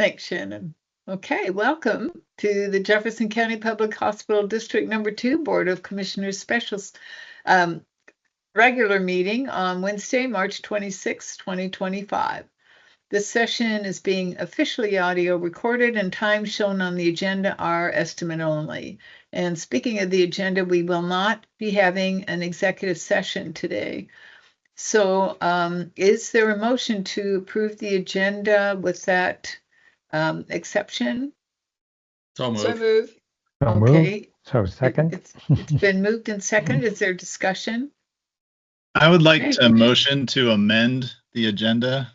Thanks, Shannon. Okay, welcome to the Jefferson County Public Hospital District Number 2 Board of Commissioners Specials regular meeting on Wednesday, March 26, 2025. This session is being officially audio recorded and times shown on the agenda are estimate only. And speaking of the agenda, we will not be having an executive session today. So is there a motion to approve the agenda with that exception? So So moved. move. Okay. So second. It's been moved and second. Is there discussion? I would like Okay. to motion to amend the agenda.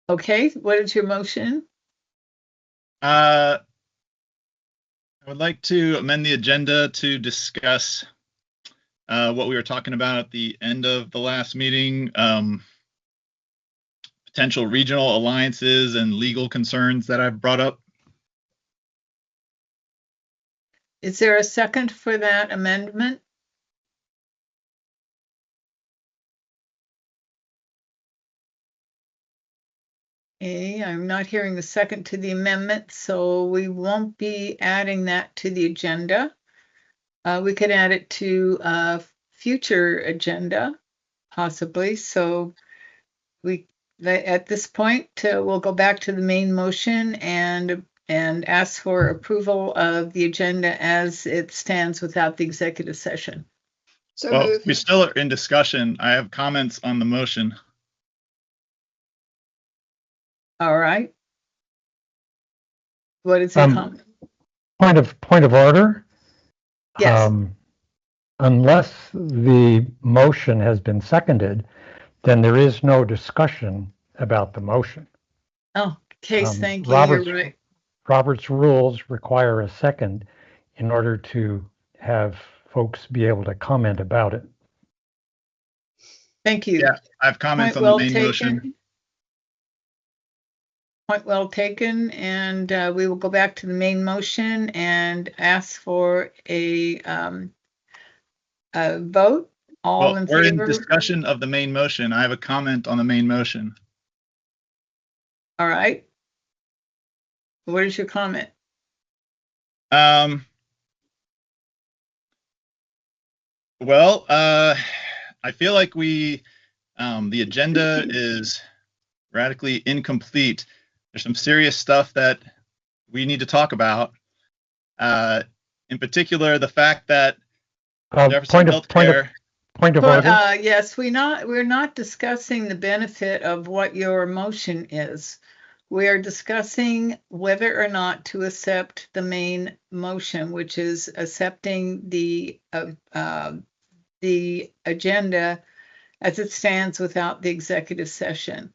Okay, what is your motion? I would like to amend the agenda to discuss what we were talking about at the end of the last meeting, potential regional alliances and legal concerns that I've brought up. Is there a second for that amendment? Okay, I'm not hearing the second to the amendment, so we won't be adding that to the agenda. We could add it to a future agenda, possibly. So at this point, we'll go back to the main motion and ask for approval of the agenda as it stands without the executive session. So Well, move. we still are in discussion. I have comments on the motion. All right. What is your comment? Point of order. Yes. Unless the motion has been seconded, then there is no discussion about the motion. Oh, Case, thank you. Robert's- You're right. Robert's rules require a second in order to have folks be able to comment about it. Thank you. Yeah, I have comments Point on well the main taken. motion. Point well taken, and we will go back to the main motion and ask for a vote. All in We're in favor? discussion of the main motion. I have a comment on the main motion. All right. What is your comment? Well, I feel like the agenda is radically incomplete. There's some serious stuff that we need to talk about. In particular, the fact that Jefferson Healthcare. Point of order. Yes, we're not discussing the benefit of what your motion is. We are discussing whether or not to accept the main motion, which is accepting the agenda as it stands without the executive session.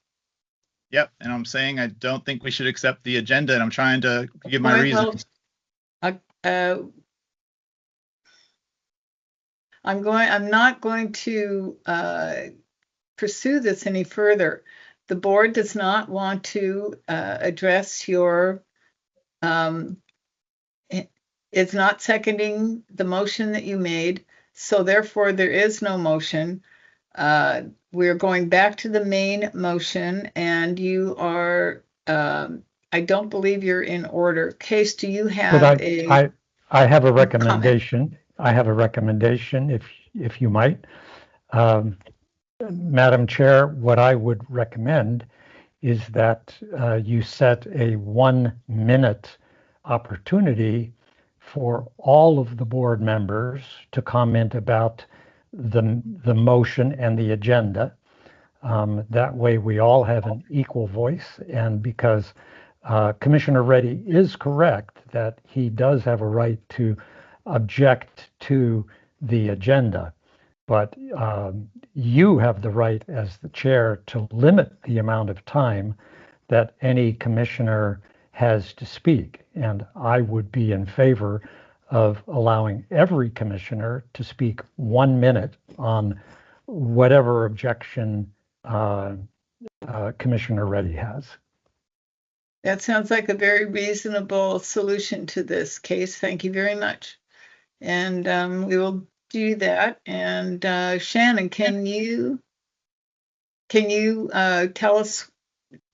Yep, and I'm saying I don't think we should accept the agenda, and I'm trying to give my reasons. I'm not going to pursue this any further. The board does not want to address your, it's not seconding the motion that you made. So therefore there is no motion. We're going back to the main motion and you are, I don't believe you're in order. Case, do you have I have a recommendation. I have a recommendation, if you might. Madam Chair, what I would recommend is that you set a 1-minute opportunity for all of the board members to comment about the motion and the agenda. That way we all have an equal voice, and because Commissioner Reddy is correct that he does have a right to object to the agenda, but you have the right as the chair to limit the amount of time that any commissioner has to speak. And I would be in favor of allowing every commissioner to speak 1 minute on whatever objection Commissioner Reddy has. That sounds like a very reasonable solution to this case. Thank you very much. And we will do that. And Shannon, can you tell us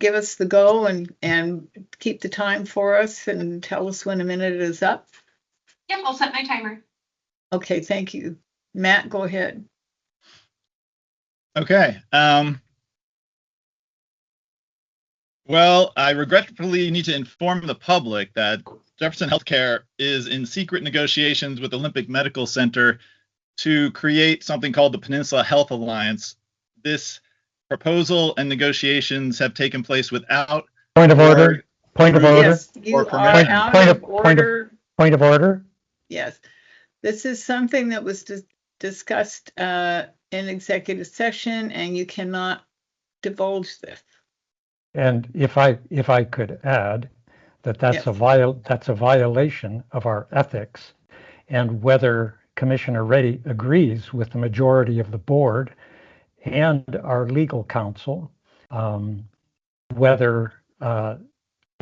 give us the go and keep the time for us and tell us when a minute is up? Yep, I'll set my timer. Okay, thank you. Matt, go ahead. Okay. Well, I regretfully need to inform the public that Jefferson Healthcare is in secret negotiations with Olympic Medical Center to create something called the Peninsula Health Alliance. This proposal and negotiations have taken place without Point of order. Point of order. Yes, you Or are permission. out Point of of- order. Point of order. Yes, this is something that was discussed in executive session, and you cannot divulge this. And if I could add that that's a violation of our ethics, and whether Commissioner Reddy agrees with the majority of the board and our legal counsel, whether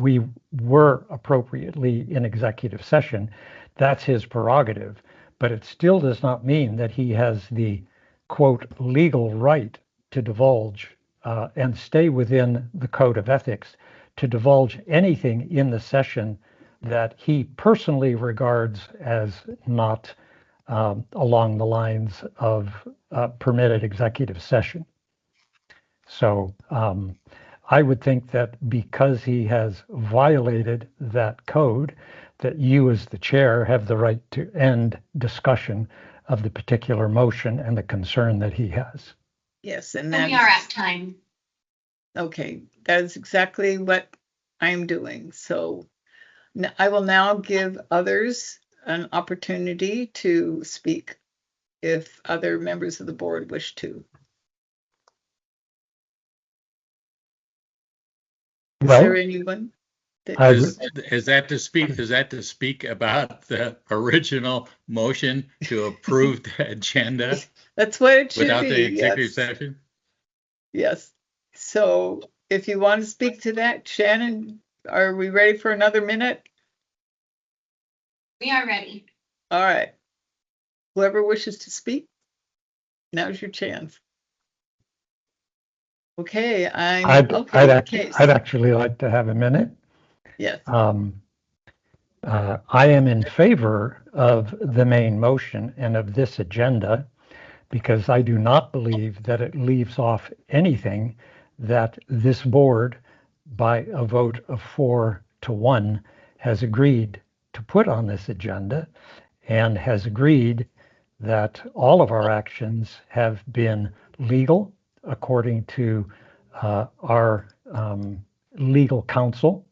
we were appropriately in executive session, that's his prerogative. But it still does not mean that he has the, quote, legal right to divulge and stay within the code of ethics to divulge anything in the session that he personally regards as not along the lines of permitted executive session. So I would think that because he has violated that code, that you as the chair have the right to end discussion of the particular motion and the concern that he has. Yes, and And we are at time. okay. That is exactly what I'm doing. So I will now give others an opportunity to speak if other members of the board wish to. Is Well, there anyone? Is that to speak about the original motion to approve the agenda That's what it should without be. the executive Yes. session? Yes. So if you want to speak to that, Shannon, are we ready for another minute? We are ready. All right. Whoever wishes to speak, now's your chance. Okay, I'd actually like to have a minute. Yes. I am in favor of the main motion and of this agenda because I do not believe that it leaves off anything that this board, by a vote of 4-1, has agreed to put on this agenda and has agreed that all of our actions have been legal according to our legal counsel,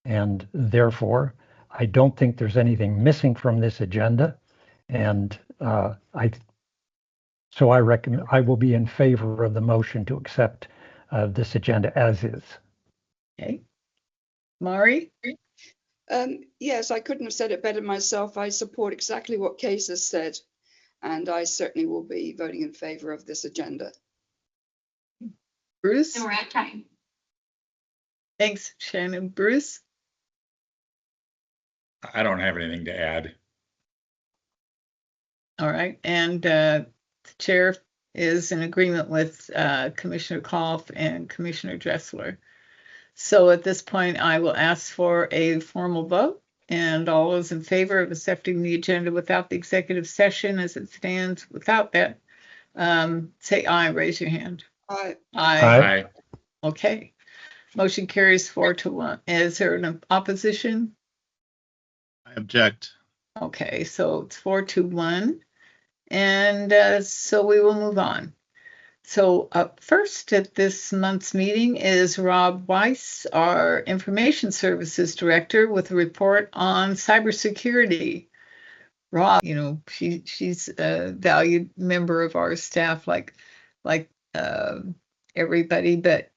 and therefore I don't think there's anything missing from this agenda, and I will be in favor of the motion to accept this agenda as is. Okay. Mari? Yes, I couldn't have said it better myself. I support exactly what Case has said, and I certainly will be voting in favor of this agenda. Bruce? And we're at time. Thanks, Shannon. Bruce? I don't have anything to add. All right. And the chair is in agreement with Commissioner Kolff and Commissioner Dressler. So at this point, I will ask for a formal vote. And all those in favor of accepting the agenda without the executive session as it stands without that, say aye, raise your hand. Aye. Aye. Okay. Motion carries 4-1. Is there an opposition? I object. Okay, so it's 4-1. And so we will move on. So up first at this month's meeting is Rob Weiss, our Information Services Director, with a report on cybersecurity. Rob, you know, she's a valued member of our staff, like everybody, but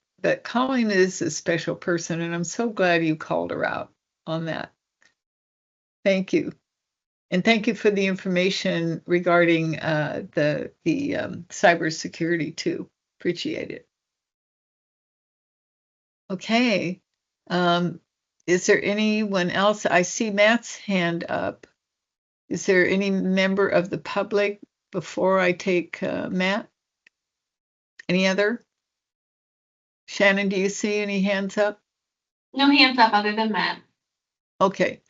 Colleen is a special person, and I'm so glad you called her out on that. Thank you. And thank you for the information regarding the cybersecurity too. Appreciate it. Okay. Is there anyone else? I see Matt's hand up. Is there any member of the public before I take Matt? Any other? Shannon, do you see any hands up? No hands up other than Matt. Okay.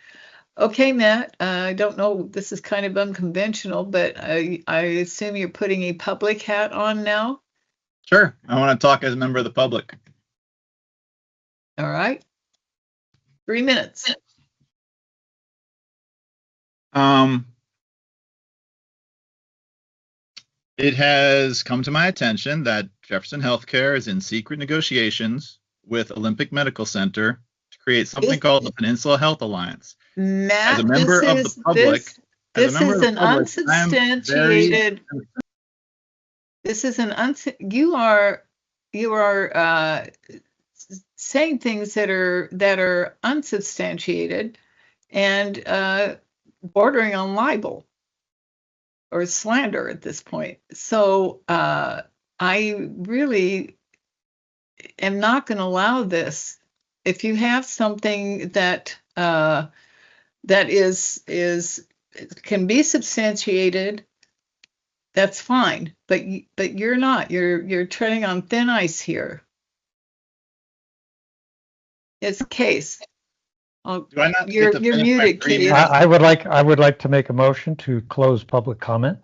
Okay, Matt, I don't know, this is kind of unconventional, but I assume you're putting a public hat on now? Sure. I want to talk as a member of the public. All right. 3 minutes. It has come to my attention that Jefferson Healthcare is in secret negotiations with Olympic Medical Center to create something called the Peninsula Health Alliance. Matt, As a member of the public, this is an unsubstantiated. This is an you are saying things that are unsubstantiated and bordering on libel or slander at this point. So I really am not going to allow this. If you have something that that is can be substantiated, that's fine. But you're not. You're treading on thin ice here. It's a case. Do I not You're get to finish my muted, 3 Keith. minutes? I would like to make a motion to close public comment.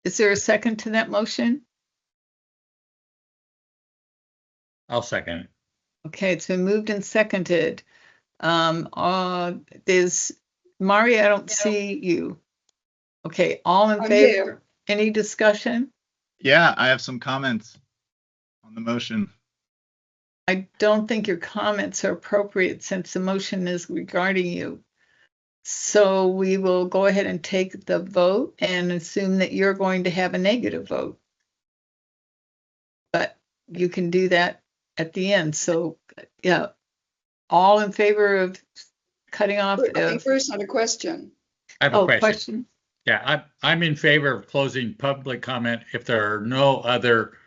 Is there a second to that motion? I'll second it. Okay, it's been moved and seconded. Is Mari? I don't see you. Okay, all in I'm favor? here. Any discussion? Yeah, I have some comments on the motion. I don't think your comments are appropriate since the motion is regarding you. So we will go ahead and take the vote and assume that you're going to have a negative vote. But you can do that at the end. So yeah, all in favor of cutting off? I think Bruce had a question. I have a Oh, question. question. Yeah, I'm in favor of closing public comment if there are no other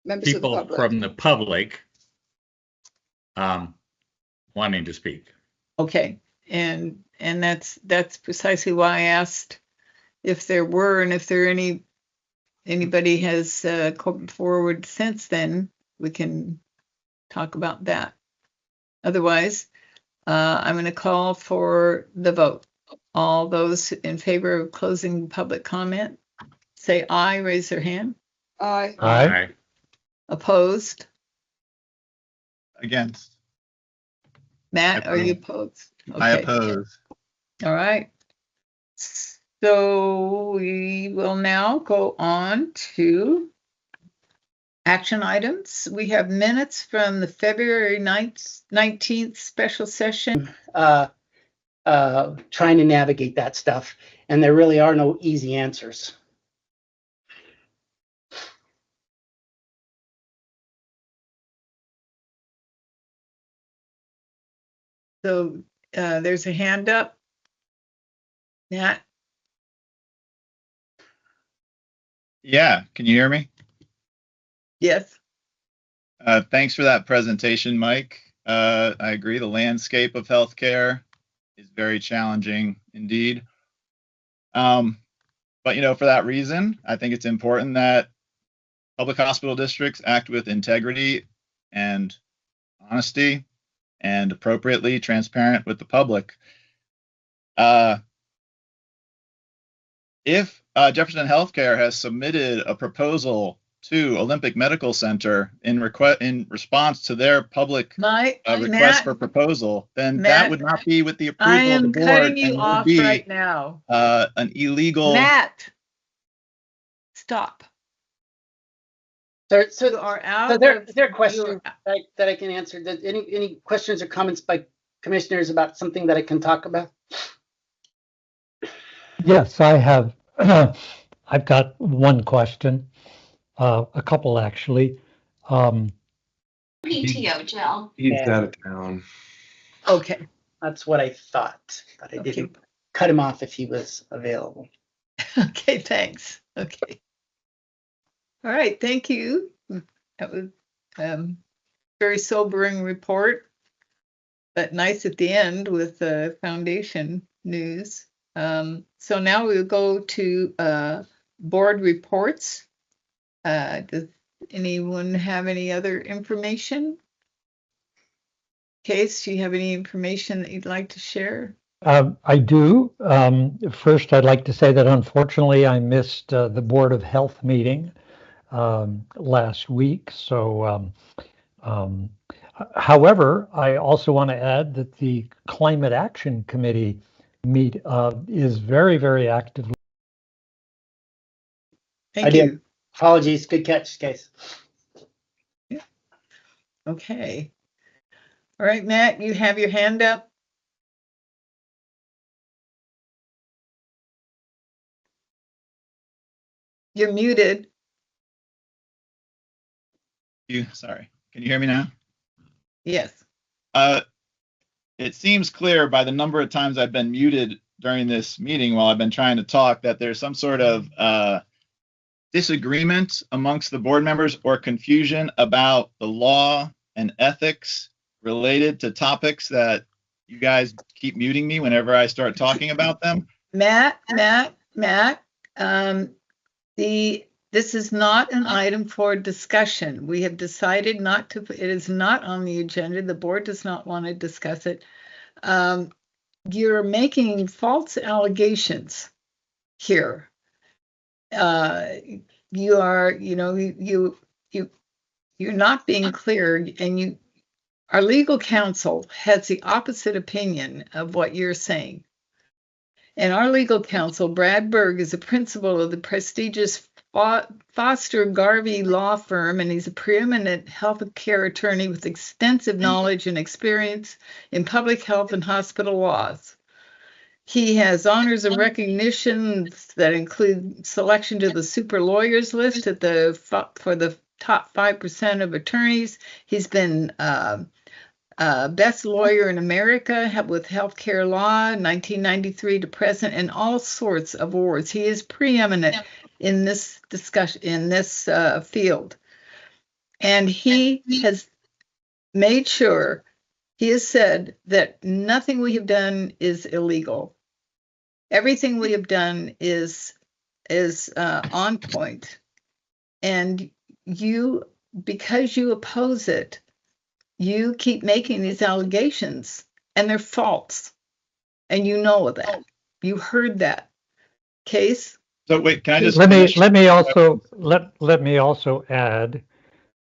Members of the people public. from the public wanting to speak. Okay, and that's precisely why I asked if there were, and if there anybody has come forward since then, we can talk about that. Otherwise, I'm going to call for the vote. All those in favor of closing public comment, say aye, raise their hand. Aye. Aye. Opposed? Against. Matt, I are you oppose. opposed? I Okay. oppose. All right. So we will now go on to action items. We have minutes from the February 19th special session. Trying to navigate that stuff, and there really are no easy answers. So there's a hand up. Nat, Yeah, can you hear me? yes. Thanks for that presentation, Mike. I agree. The landscape of healthcare is very challenging indeed. But for that reason, I think it's important that public hospital districts act with integrity and honesty and appropriately transparent with the public. If Jefferson Healthcare has submitted a proposal to Olympic Medical Center in response to their public request Matt, for proposal, then Matt, that would not be with the approval I of the am board cutting you and would off be right now. an illegal. Matt, stop. So You are out. So there of- are questions you that I can answer. Any questions or comments by commissioners about something that I can talk about? Yes, I have. I've got one question, a couple actually. PTO, Jill. He's Yeah. out of town. Okay. That's what I thought, but I Okay. didn't cut him off if he was available. Okay, thanks. Okay. All right, thank you. That was very sobering report, but nice at the end with the foundation news. So now we'll go to board reports. Does Anyone have any other information? Case, do you have any information that you'd like to share? I do. First, I'd like to say that unfortunately I missed the Board of Health meeting last week. So, however, I also want to add that the Climate Action Committee is very, very active. Thank you. Apologies. Good catch, Case. Okay. All right, Matt, you have your hand up. You're muted. Sorry. Can you hear me now? Yes. It seems clear by the number of times I've been muted during this meeting while I've been trying to talk that there's some sort of disagreement amongst the board members or confusion about the law and ethics related to topics that you guys keep muting me whenever I start talking about them. Matt, this is not an item for discussion. We have decided not to, it is not on the agenda. The board does not want to discuss it. You're making false allegations here. You are, you're not being clear, and our legal counsel has the opposite opinion of what you're saying. And our legal counsel, Brad Berg, is a principal of the prestigious Foster Garvey law firm, and he's a preeminent health care attorney with extensive knowledge and experience in public health and hospital laws. He has honors and recognitions that include selection to the super lawyers list for the top 5% of attorneys. He's been best lawyer in America with healthcare law, 1993 to present, and all sorts of awards. He is preeminent in this discussion, in this field. And he has made sure, he has said that nothing we have done is illegal. Everything we have done is on point. And because you oppose it, you keep making these allegations, and they're false. And you know that. You heard that. Case? So wait, can I just let me also add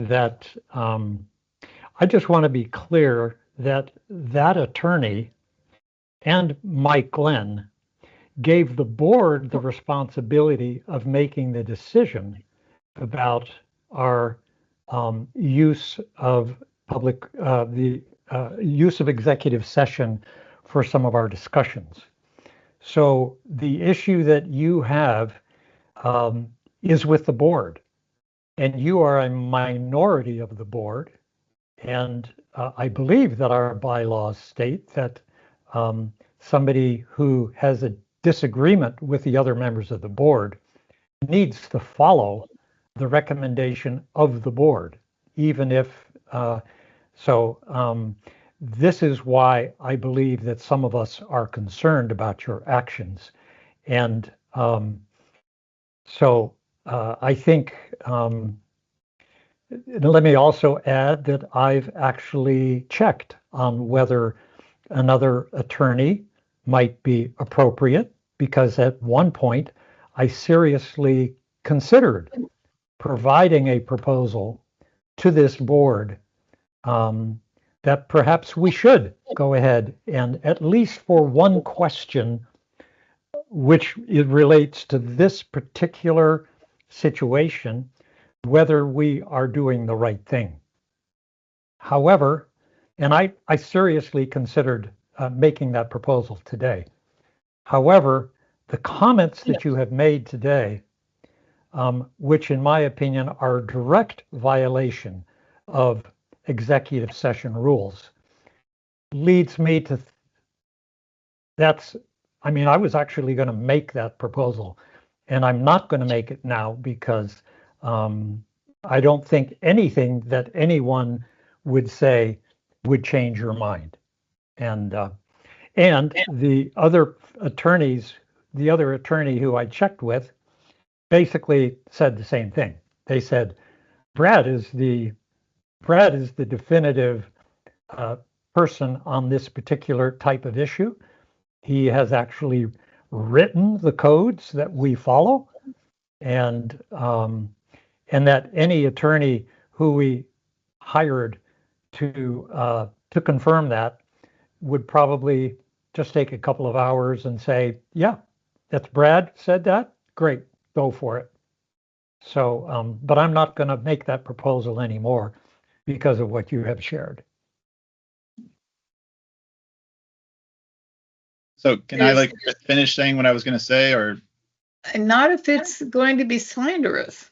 that I just want to be clear that attorney and Mike Glenn gave the board the responsibility of making the decision about our use of use of executive session for some of our discussions. So the issue that you have is with the board, and you are a minority of the board. And I believe that our bylaws state that somebody who has a disagreement with the other members of the board needs to follow the recommendation of the board, even if this is why I believe that some of us are concerned about your actions. And I think, let me also add that I've actually checked on whether another attorney might be appropriate, because at one point I seriously considered providing a proposal to this board that perhaps we should go ahead and, at least for one question, which it relates to this particular situation, whether we are doing the right thing. However, and I seriously considered making that proposal today. However, the comments that you have made today, which in my opinion are a direct violation of executive session rules, leads me to I was actually going to make that proposal, and I'm not going to make it now because I don't think anything that anyone would say would change your mind. And the other attorney who I checked with basically said the same thing. They said, Brad is the definitive person on this particular type of issue. He has actually written the codes that we follow, and that any attorney who we hired to confirm that would probably just take a couple of hours and say, yeah, that's Brad said that. Great, go for it. So, but I'm not going to make that proposal anymore because of what you have shared. So can I like finish saying what I was going to say, or? Not if it's going to be slanderous.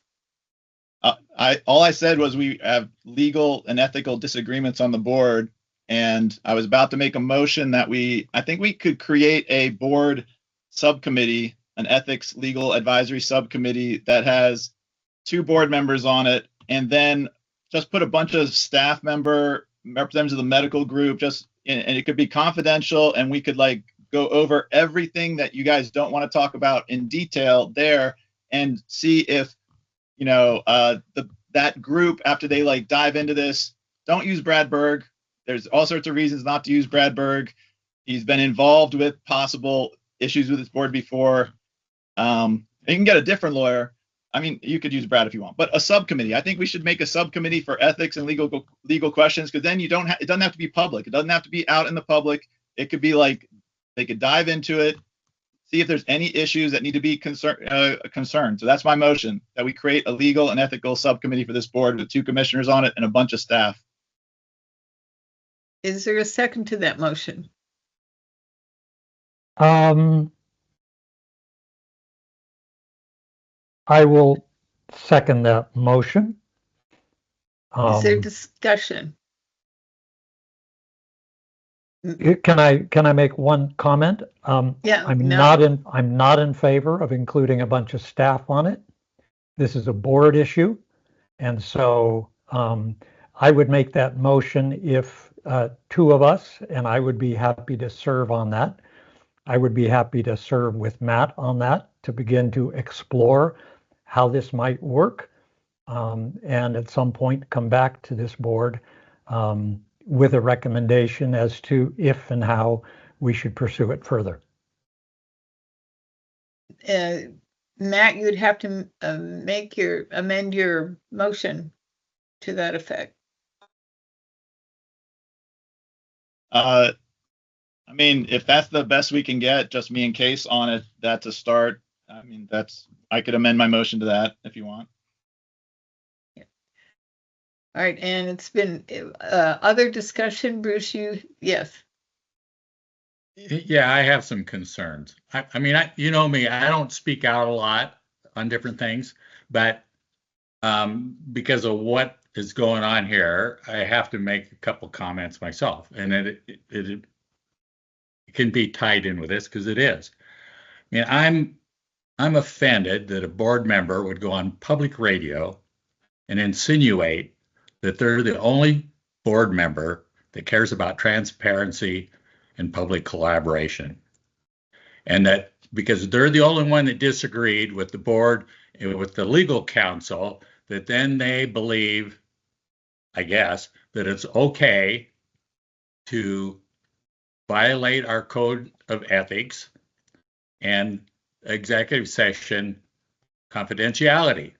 All I said was we have legal and ethical disagreements on the board, and I was about to make a motion that I think we could create a board subcommittee, an ethics legal advisory subcommittee that has 2 board members on it, and then just put a bunch of staff representatives of the medical group, and it could be confidential, and we could like go over everything that you guys don't want to talk about in detail there, and see if, you know, that group, after they like dive into this, don't use Brad Berg. There's all sorts of reasons not to use Brad Berg. He's been involved with possible issues with this board before. You can get a different lawyer. I mean, you could use Brad if you want, but a subcommittee. I think we should make a subcommittee for ethics and legal questions, because then it doesn't have to be public. It doesn't have to be out in the public. It could be like they could dive into it, see if there's any issues that need to be concerned. So that's my motion, that we create a legal and ethical subcommittee for this board with 2 commissioners on it and a bunch of staff. Is there a second to that motion? I will second that motion. Is there discussion? Can I make one comment? Yeah. I'm no. not in favor of including a bunch of staff on it. This is a board issue, and so I would make that motion if 2 of us, and I would be happy to serve on that. I would be happy to serve with Matt on that to begin to explore how this might work, and at some point come back to this board with a recommendation as to if and how we should pursue it further. Matt, you'd have to amend your motion to that effect. I mean, if that's the best we can get, just me and Case on it, that's a start. I mean, I could amend my motion to that if you want. Yeah. All right, and it's been other discussion, Bruce, yes. Yeah, I have some concerns. I mean, you know me, I don't speak out a lot on different things, but because of what is going on here, I have to make a couple comments myself, and it can be tied in with this because it is. I mean, I'm offended that a board member would go on public radio and insinuate that they're the only board member that cares about transparency and public collaboration. And that because they're the only one that disagreed with the board and with the legal counsel, that then they believe, I guess, that it's okay to violate our code of ethics and executive session confidentiality.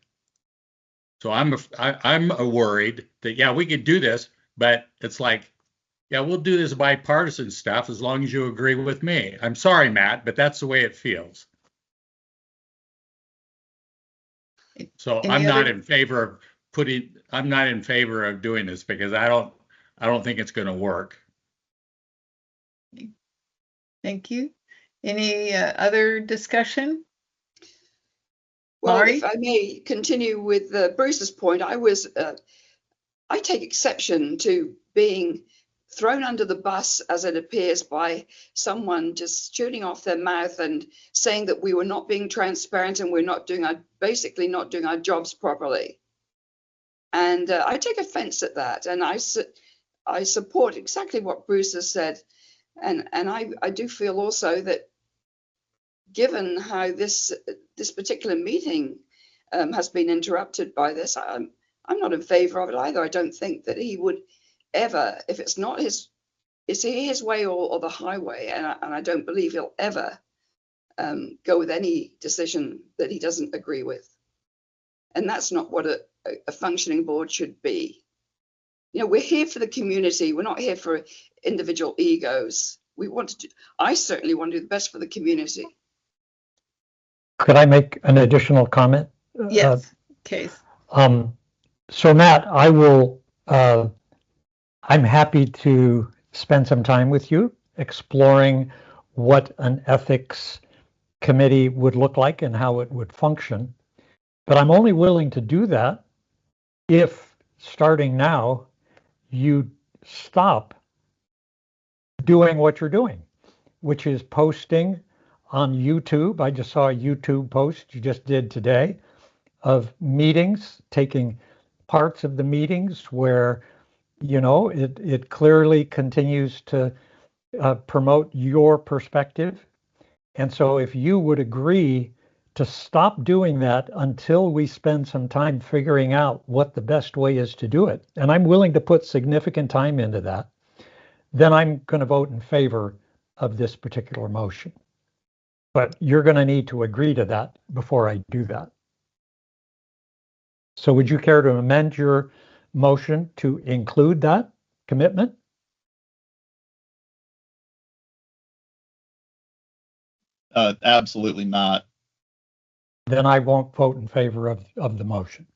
So I'm worried that, yeah, we could do this, but it's like, yeah, we'll do this bipartisan stuff as long as you agree with me. I'm sorry, Matt, but that's the way it feels. So I'm not in favor of doing this because I don't think it's going to work. Thank you. Any other discussion? Well, Laurie? if I may continue with Bruce's point, I take exception to being thrown under the bus, as it appears, by someone just shooting off their mouth and saying that we were not being transparent and we're basically not doing our jobs properly. And I take offense at that, and I support exactly what Bruce has said. And I do feel also that given how this particular meeting has been interrupted by this, I'm I'm not in favor of it either. I don't think that he would ever, if it's not his, it's his way or the highway, and I don't believe he'll ever go with any decision that he doesn't agree with. And that's not what a functioning board should be. You know, we're here for the community. We're not here for individual egos. We want to do, I certainly want to do the best for the community. Could I make an additional comment? Yes, Case. So Matt, I'm happy to spend some time with you exploring what an ethics committee would look like and how it would function. But I'm only willing to do that if, starting now, you stop doing what you're doing, which is posting on YouTube. I just saw a YouTube post you just did today of meetings, taking parts of the meetings where, you know, it clearly continues to promote your perspective. And so if you would agree to stop doing that until we spend some time figuring out what the best way is to do it, and I'm willing to put significant time into that, then I'm going to vote in favor of this particular motion. But you're going to need to agree to that before I do that. So would you care to amend your motion to include that commitment? Absolutely not. Then I won't vote in favor of the motion.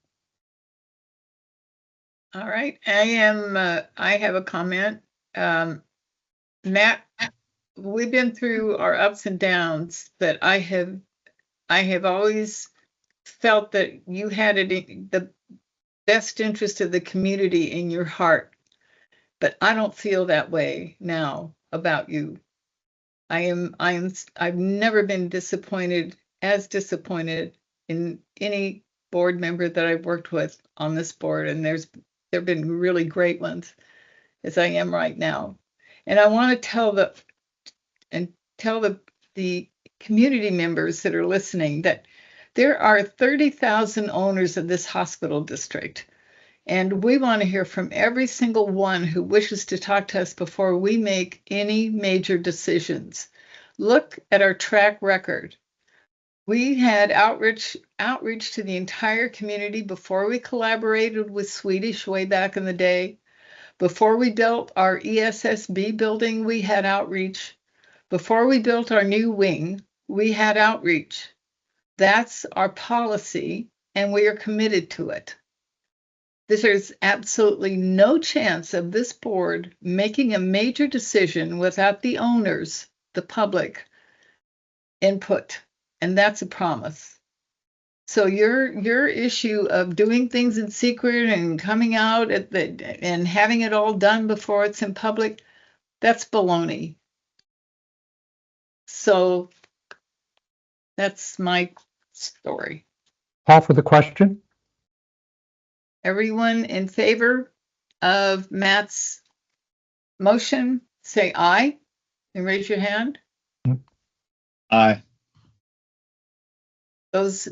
All right, I have a comment. Matt, we've been through our ups and downs, but I have always felt that you had the best interest of the community in your heart, but I don't feel that way now about you. I've never been disappointed in any board member that I've worked with on this board, and there've been really great ones, as I am right now. And I want to tell the community members that are listening that there are 30,000 owners of this hospital district, and we want to hear from every single one who wishes to talk to us before we make any major decisions. Look at our track record. We had outreach to the entire community before we collaborated with Swedish way back in the day. Before we built our ESSB building, we had outreach. Before we built our new wing, we had outreach. That's our policy, and we are committed to it. There's absolutely no chance of this board making a major decision without the owners, the public, input, and that's a promise. So your issue of doing things in secret and coming out and having it all done before it's in public, that's baloney. So that's my story. Call for the question. Everyone in favor of Matt's motion, say aye and raise your hand. Aye. Those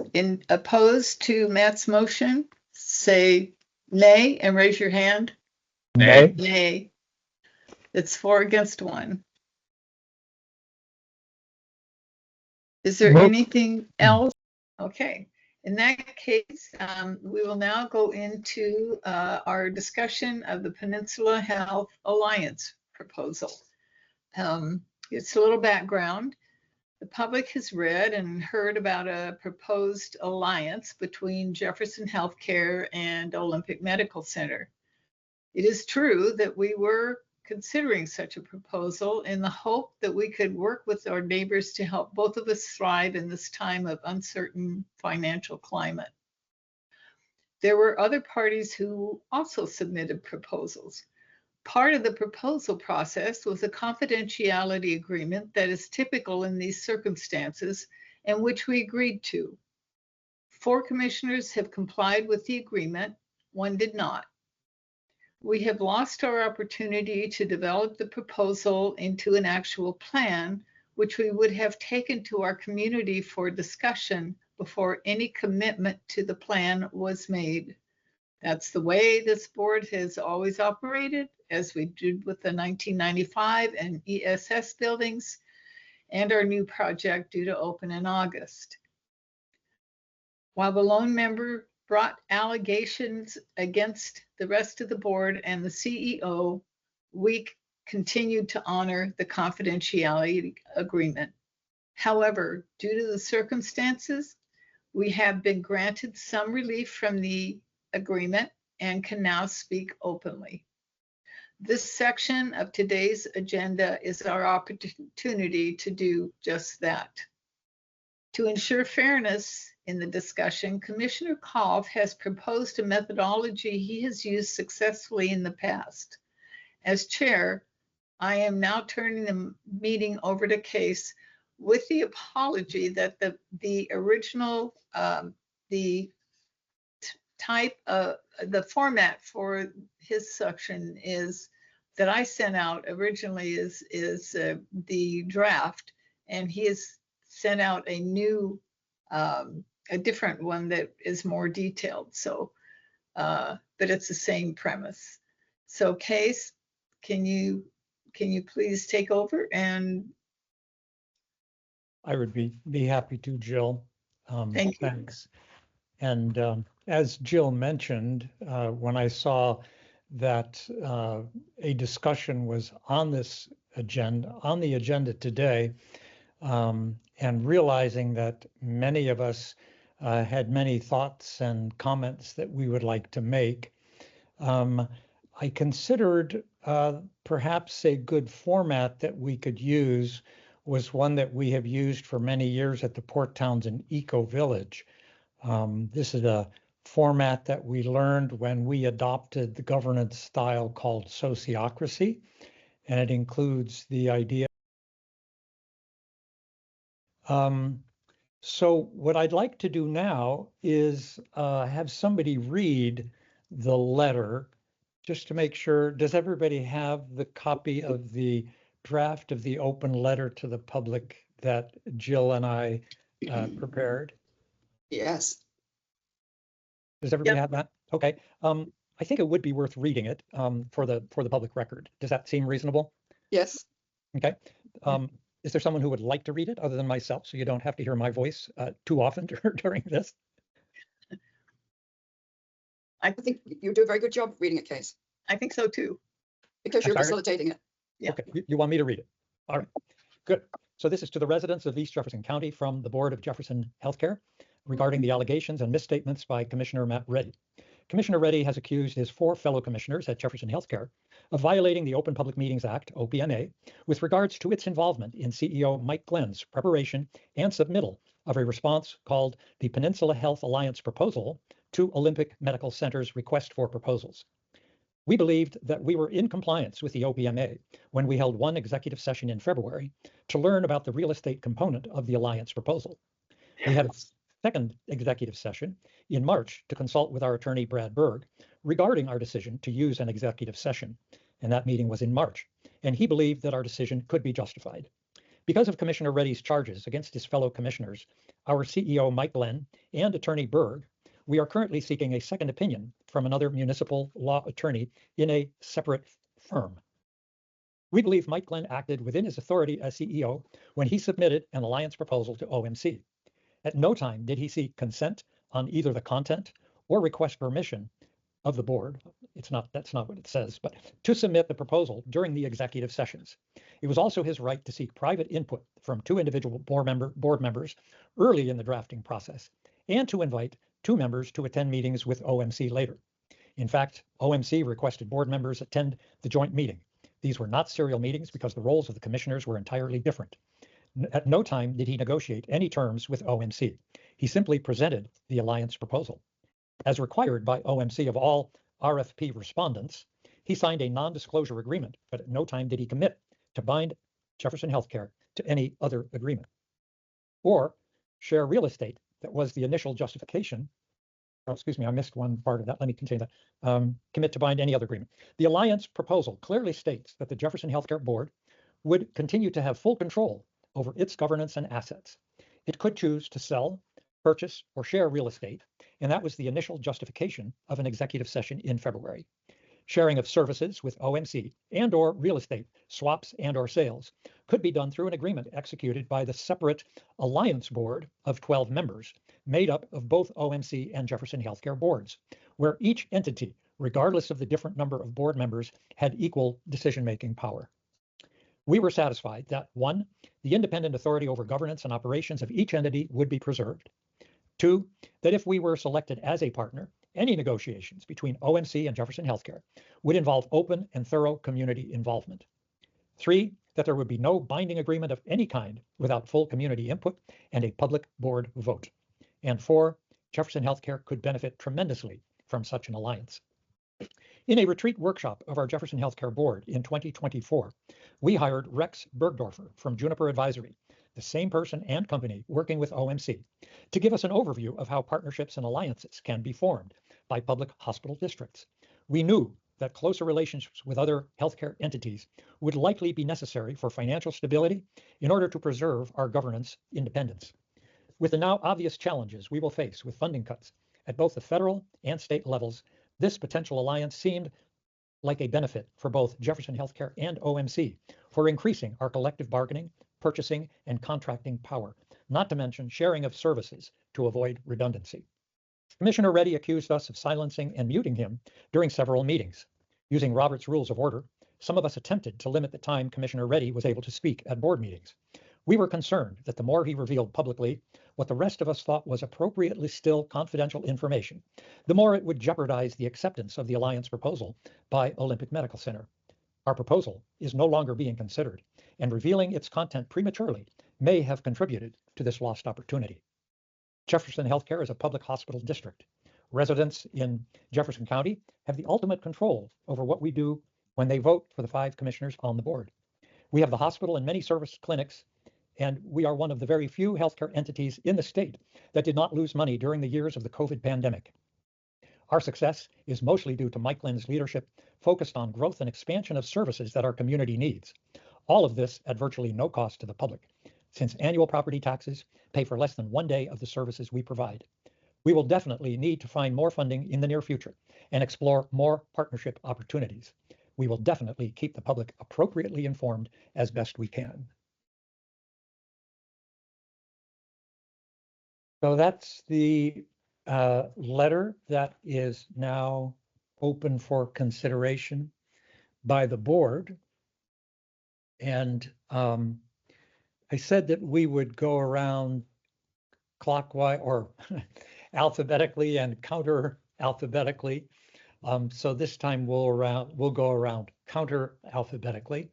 opposed to Matt's motion, say nay and raise your hand. Nay. Nay. It's 4 against 1. Is there anything else? Okay. In that case, we will now go into our discussion of the Peninsula Health Alliance proposal. It's a little background. The public has read and heard about a proposed alliance between Jefferson Healthcare and Olympic Medical Center. It is true that we were considering such a proposal in the hope that we could work with our neighbors to help both of us thrive in this time of uncertain financial climate. There were other parties who also submitted proposals. Part of the proposal process was a confidentiality agreement that is typical in these circumstances and which we agreed to. 4 commissioners have complied with the agreement, 1 did not. We have lost our opportunity to develop the proposal into an actual plan, which we would have taken to our community for discussion before any commitment to the plan was made. That's the way this board has always operated, as we did with the 1995 and ESS buildings and our new project due to open in August. While the lone member brought allegations against the rest of the board and the CEO, we continued to honor the confidentiality agreement. However, due to the circumstances, we have been granted some relief from the agreement and can now speak openly. This section of today's agenda is our opportunity to do just that. To ensure fairness in the discussion, Commissioner Kolff has proposed a methodology he has used successfully in the past. As chair, I am now turning the meeting over to Case with the apology that the original, the format for his section is that I sent out originally is the draft, and he has sent out a new, a different one that is more detailed. So, but it's the same premise. So, Case, can you please take over? And I would be happy to, Jill. Thank you. Thanks. And as Jill mentioned, when I saw that a discussion was on the agenda today, and realizing that many of us had many thoughts and comments that we would like to make, I considered perhaps a good format that we could use was one that we have used for many years at the Port Townsend Eco Village. This is a format that we learned when we adopted the governance style called sociocracy, and it includes the idea. So what I'd like to do now is have somebody read the letter just to make sure. Does everybody have the copy of the draft of the open letter to the public that Jill and I prepared? Yes. Does everybody Yep. have that? Okay. I think it would be worth reading it for the public record. Does that seem reasonable? Yes. Okay. Is there someone who would like to read it other than myself, so you don't have to hear my voice too often during this? I think you do a very good job reading it, Case, I think so too. because you're Sorry? facilitating it. Yeah. Okay, you want me to read it? All right, good. So this is to the residents of East Jefferson County from the Board of Jefferson Healthcare regarding the allegations and misstatements by Commissioner Matt Reddy. Commissioner Reddy has accused his 4 fellow commissioners at Jefferson Healthcare of violating the Open Public Meetings Act, OPMA, with regards to its involvement in CEO Mike Glenn's preparation and submittal of a response called the Peninsula Health Alliance Proposal to Olympic Medical Center's request for proposals. We believed that we were in compliance with the OPMA when we held one executive session in February to learn about the real estate component of the alliance proposal. We had a second executive session in March to consult with our attorney, Brad Berg, regarding our decision to use an executive session, and that meeting was in March, and he believed that our decision could be justified. Because of Commissioner Reddy's charges against his fellow commissioners, our CEO, Mike Glenn, and attorney Berg, we are currently seeking a second opinion from another municipal law attorney in a separate firm. We believe Mike Glenn acted within his authority as CEO when he submitted an alliance proposal to OMC. At no time did he seek consent on either the content or request permission of the board. That's not what it says, but to submit the proposal during the executive sessions. It was also his right to seek private input from 2 individual board members early in the drafting process, and to invite 2 members to attend meetings with OMC later. In fact, OMC requested board members attend the joint meeting. These were not serial meetings because the roles of the commissioners were entirely different. At no time did he negotiate any terms with OMC. He simply presented the alliance proposal. As required by OMC of all RFP respondents, he signed a non-disclosure agreement, but at no time did he commit to bind Jefferson Healthcare to any other agreement or share real estate that was the initial justification. Oh, excuse me, I missed one part of that. Let me continue that. Commit to bind any other agreement. The alliance proposal clearly states that the Jefferson Healthcare Board would continue to have full control over its governance and assets. It could choose to sell purchase, or share real estate, and that was the initial justification of an executive session in February. Sharing of services with OMC and/or real estate swaps and/or sales could be done through an agreement executed by the separate Alliance Board of 12 members, made up of both OMC and Jefferson Healthcare boards, where each entity, regardless of the different number of board members, had equal decision-making power. We were satisfied that 1, the independent authority over governance and operations of each entity would be preserved. 2, that if we were selected as a partner, any negotiations between OMC and Jefferson Healthcare would involve open and thorough community involvement. 3, that there would be no binding agreement of any kind without full community input and a public board vote. And 4, Jefferson Healthcare could benefit tremendously from such an alliance. In a retreat workshop of our Jefferson Healthcare board in 2024, we hired Rex Bergdorfer from Juniper Advisory, the same person and company working with OMC, to give us an overview of how partnerships and alliances can be formed by public hospital districts. We knew that closer relationships with other healthcare entities would likely be necessary for financial stability in order to preserve our governance independence. With the now obvious challenges we will face with funding cuts at both the federal and state levels, this potential alliance seemed like a benefit for both Jefferson Healthcare and OMC for increasing our collective bargaining, purchasing, and contracting power, not to mention sharing of services to avoid redundancy. Commissioner Reddy accused us of silencing and muting him during several meetings. Using Robert's Rules of Order, some of us attempted to limit the time Commissioner Reddy was able to speak at board meetings. We were concerned that the more he revealed publicly what the rest of us thought was appropriately still confidential information, the more it would jeopardize the acceptance of the alliance proposal by Olympic Medical Center. Our proposal is no longer being considered, and revealing its content prematurely may have contributed to this lost opportunity. Jefferson Healthcare is a public hospital district. Residents in Jefferson County have the ultimate control over what we do when they vote for the 5 commissioners on the board. We have the hospital and many service clinics, and we are one of the very few healthcare entities in the state that did not lose money during the years of the COVID pandemic. Our success is mostly due to Mike Lynn's leadership focused on growth and expansion of services that our community needs. All of this at virtually no cost to the public, since annual property taxes pay for less than 1 day of the services we provide. We will definitely need to find more funding in the near future and explore more partnership opportunities. We will definitely keep the public appropriately informed as best we can. So that's the letter that is now open for consideration by the board. And I said that we would go around clockwise or alphabetically and counter alphabetically. So this time we'll go around counter alphabetically.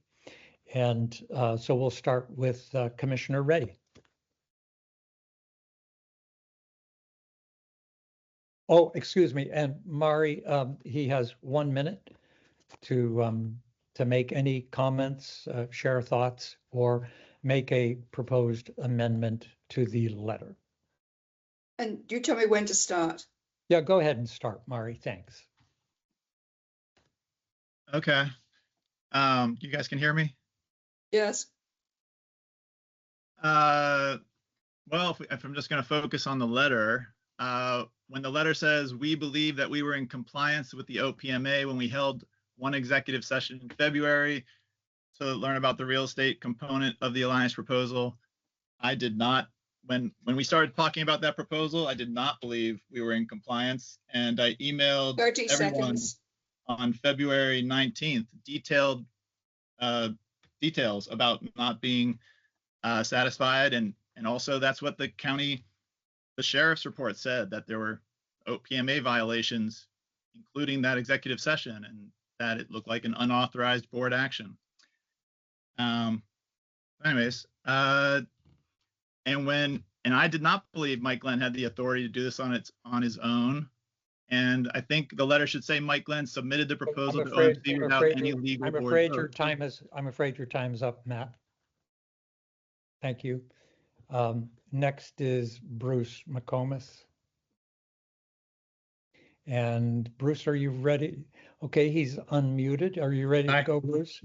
And so we'll start with Commissioner Reddy. Oh, excuse me, and Mari, he has 1 minute to make any comments, share thoughts, or make a proposed amendment to the letter. And you tell me when to start. Yeah, go ahead and start, Mari. Thanks. Okay. You guys can hear me? Yes. Well, if I'm just going to focus on the letter, when the letter says, we believe that we were in compliance with the OPMA when we held one executive session in February to learn about the real estate component of the alliance proposal, I did not, when we started talking about that proposal, I did not believe we were in compliance. And I emailed 30 everyone seconds. on February 19th, detailed details about not being satisfied. And also that's what the sheriff's report said, that there were OPMA violations, including that executive session, and that it looked like an unauthorized board action. Anyways, and I did not believe Mike Glenn had the authority to do this on his own. And I think the letter should say Mike Glenn submitted the proposal to OMC without any legal board vote. I'm afraid your time is up, Matt. Thank you. Next is Bruce McComas. And Bruce, are you ready? Okay, he's unmuted. Are you ready to go, Bruce?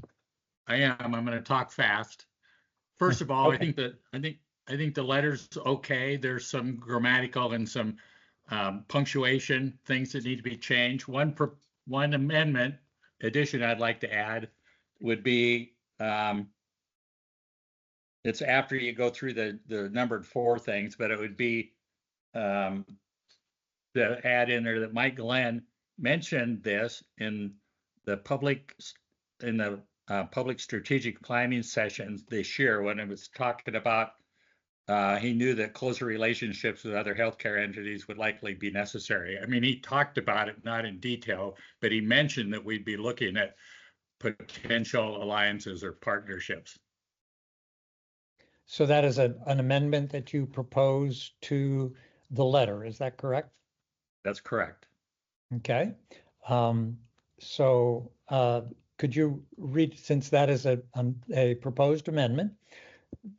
I am. I'm going to talk fast. First of all, Okay. I think I think the letter's okay. There's some grammatical and some punctuation things that need to be changed. One amendment addition I'd like to add would be it's after you go through the numbered 4 things, but it would be the add in there that Mike Glenn mentioned this in the public strategic planning sessions this year when it was talking about he knew that closer relationships with other healthcare entities would likely be necessary. I mean, he talked about it, not in detail, but he mentioned that we'd be looking at potential alliances or partnerships. So that is an amendment that you propose to the letter, is that correct? That's correct. Okay. So could you read, since that is a proposed amendment,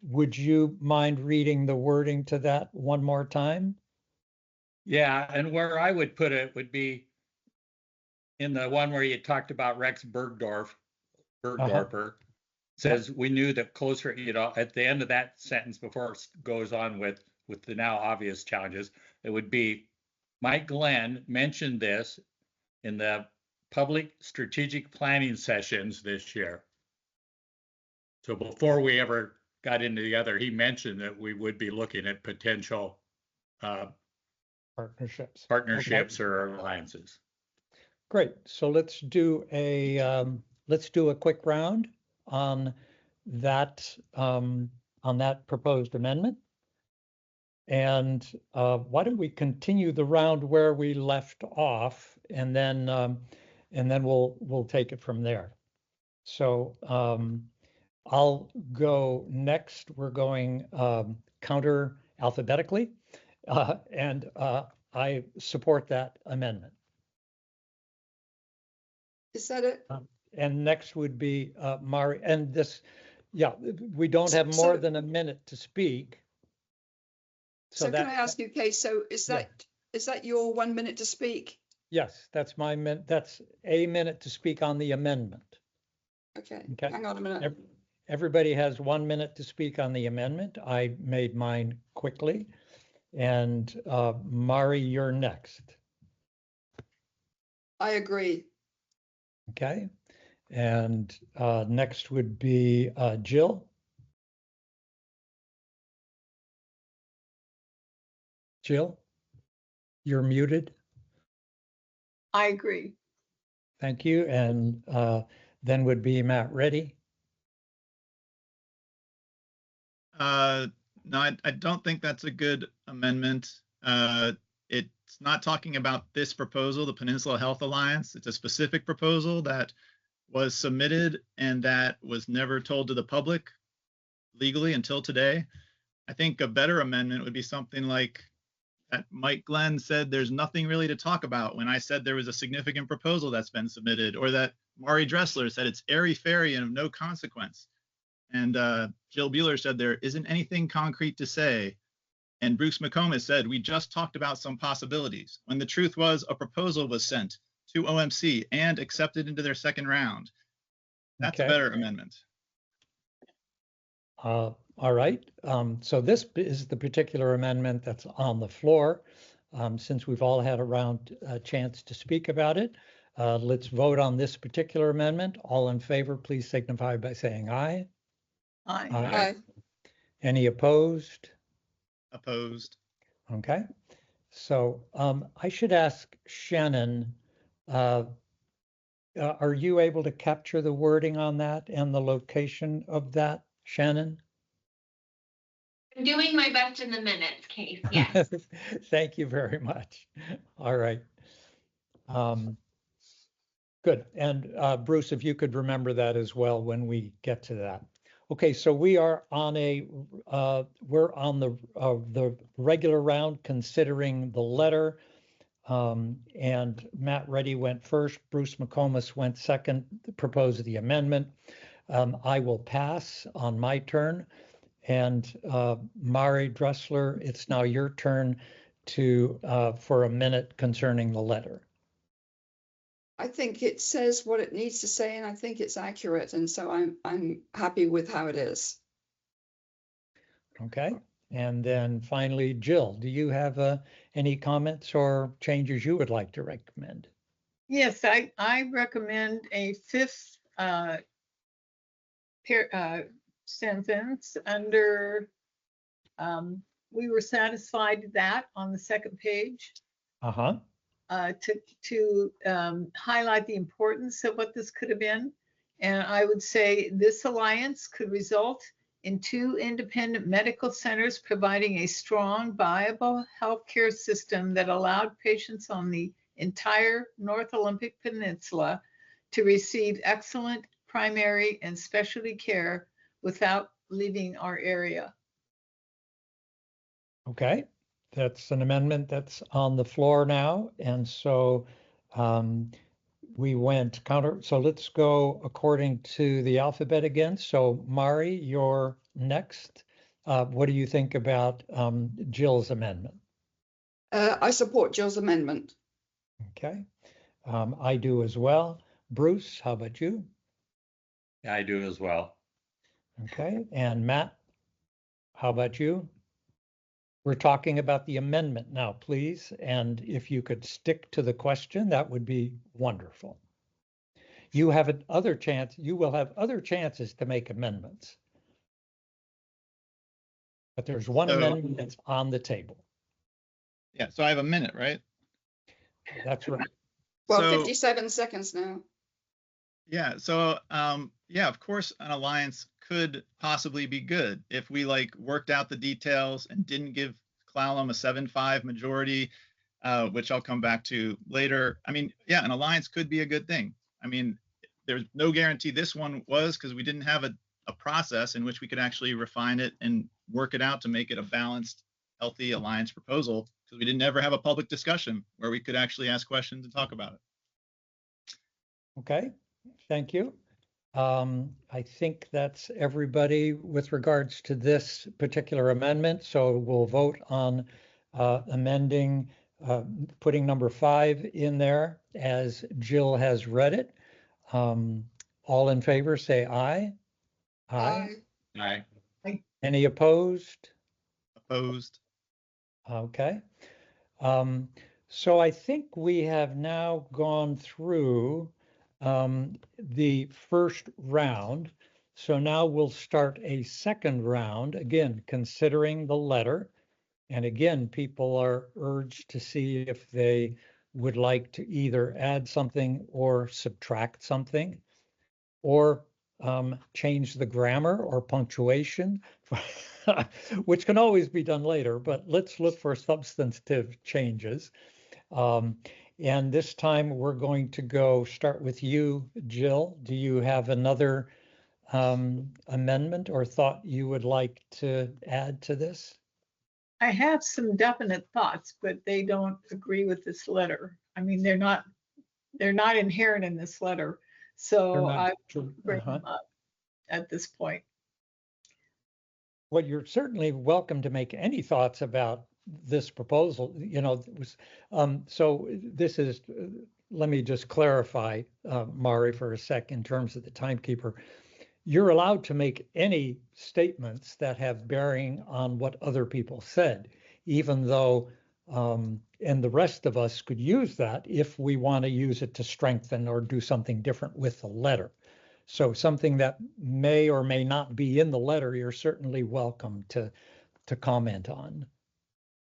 would you mind reading the wording to that one more time? Yeah, and where I would put it would be in the one where you talked about Rex Bergdorfer, says we knew that closer, at the end of that sentence before it goes on with the now obvious challenges, it would be Mike Glenn mentioned this in the public strategic planning sessions this year. So before we ever got into the other, he mentioned that we would be looking at potential partnerships okay. Or alliances. Great. So let's do a quick round on that proposed amendment. And why don't we continue the round where we left off, and then we'll take it from there. So I'll go next. We're going counter alphabetically, and I support that amendment. Is that it? And next would be Mari. And this, yeah, we don't have more than a minute to speak. So can I ask you, Kay, so is that your 1 minute to speak? Yes, that's my minute. That's a minute to speak on the amendment. Okay. Hang on a minute. Everybody has 1 minute to speak on the amendment. I made mine quickly. And Mari, you're next. I agree. Okay. And next would be Jill. Jill, you're muted. I agree. Thank you. And then would be Matt Reddy. No, I don't think that's a good amendment. It's not talking about this proposal, the Peninsula Health Alliance. It's a specific proposal that was submitted and that was never told to the public legally until today. I think a better amendment would be something like that Mike Glenn said there's nothing really to talk about when I said there was a significant proposal that's been submitted, or that Mari Dressler said it's airy-fairy and of no consequence. And Jill Buehler said there isn't anything concrete to say. And Bruce McComas said we just talked about some possibilities, when the truth was a proposal was sent to OMC and accepted into their second round. That's a better amendment. All right. So this is the particular amendment that's on the floor. Since we've all had a chance to speak about it, let's vote on this particular amendment. All in favor, please signify by saying aye. Aye. Aye. Any opposed? Opposed. Okay. So I should ask Shannon, are you able to capture the wording on that and the location of that, Shannon? I'm doing my best in the minutes, Case. Yes. Thank you very much. All right. Good. And Bruce, if you could remember that as well when we get to that. Okay, so we are on we're on the regular round considering the letter. And Matt Reddy went first. Bruce McComas went second, proposed the amendment. I will pass on my turn. And Mari Dressler, it's now your turn for a minute concerning the letter. I think it says what it needs to say, and I think it's accurate, and so I'm happy with how it is. Okay. And then finally, Jill, do you have any comments or changes you would like to recommend? Yes, I recommend a fifth sentence under, we were satisfied that on the second page. Uh-huh. To highlight the importance of what this could have been. And I would say this alliance could result in 2 independent medical centers providing a strong, viable healthcare system that allowed patients on the entire North Olympic Peninsula to receive excellent primary and specialty care without leaving our area. Okay, that's an amendment that's on the floor now. And so we went counter. So let's go according to the alphabet again. So Mari, you're next. What do you think about Jill's amendment? I support Jill's amendment. Okay, I do as well. Bruce, how about you? Yeah, I do as well. Okay, and Matt, how about you? We're talking about the amendment now, please. And if you could stick to the question, that would be wonderful. You have another chance. You will have other chances to make amendments. But there's one amendment that's on the table. Yeah, so I have a minute, right? That's right. Well, So- 57 seconds now. Yeah, so yeah, of course an alliance could possibly be good if we like worked out the details and didn't give Clallam a 7-5 majority, which I'll come back to later. I mean, yeah, an alliance could be a good thing. I mean, there's no guarantee this one was, because we didn't have a process in which we could actually refine it and work it out to make it a balanced, healthy alliance proposal, because we didn't ever have a public discussion where we could actually ask questions and talk about it. Okay, thank you. I think that's everybody with regards to this particular amendment. So we'll vote on amending, putting number 5 in there as Jill has read it. All in favor, say aye. Aye. Aye. Any opposed? Opposed? Okay. So I think we have now gone through the first round. So now we'll start a second round, again, considering the letter. And again, people are urged to see if they would like to either add something or subtract something, or change the grammar or punctuation, which can always be done later, but let's look for substantive changes. And this time we're going to start with you, Jill. Do you have another amendment or thought you would like to add to this? I have some definite thoughts, but they don't agree with this letter. I mean, they're not inherent in this letter. So I bring them up at this point. Well, you're certainly welcome to make any thoughts about this proposal. You know, so this is, let me just clarify, Mari, for a sec, in terms of the timekeeper. You're allowed to make any statements that have bearing on what other people said, even though, and the rest of us could use that if we want to use it to strengthen or do something different with the letter. So something that may or may not be in the letter, you're certainly welcome to comment on.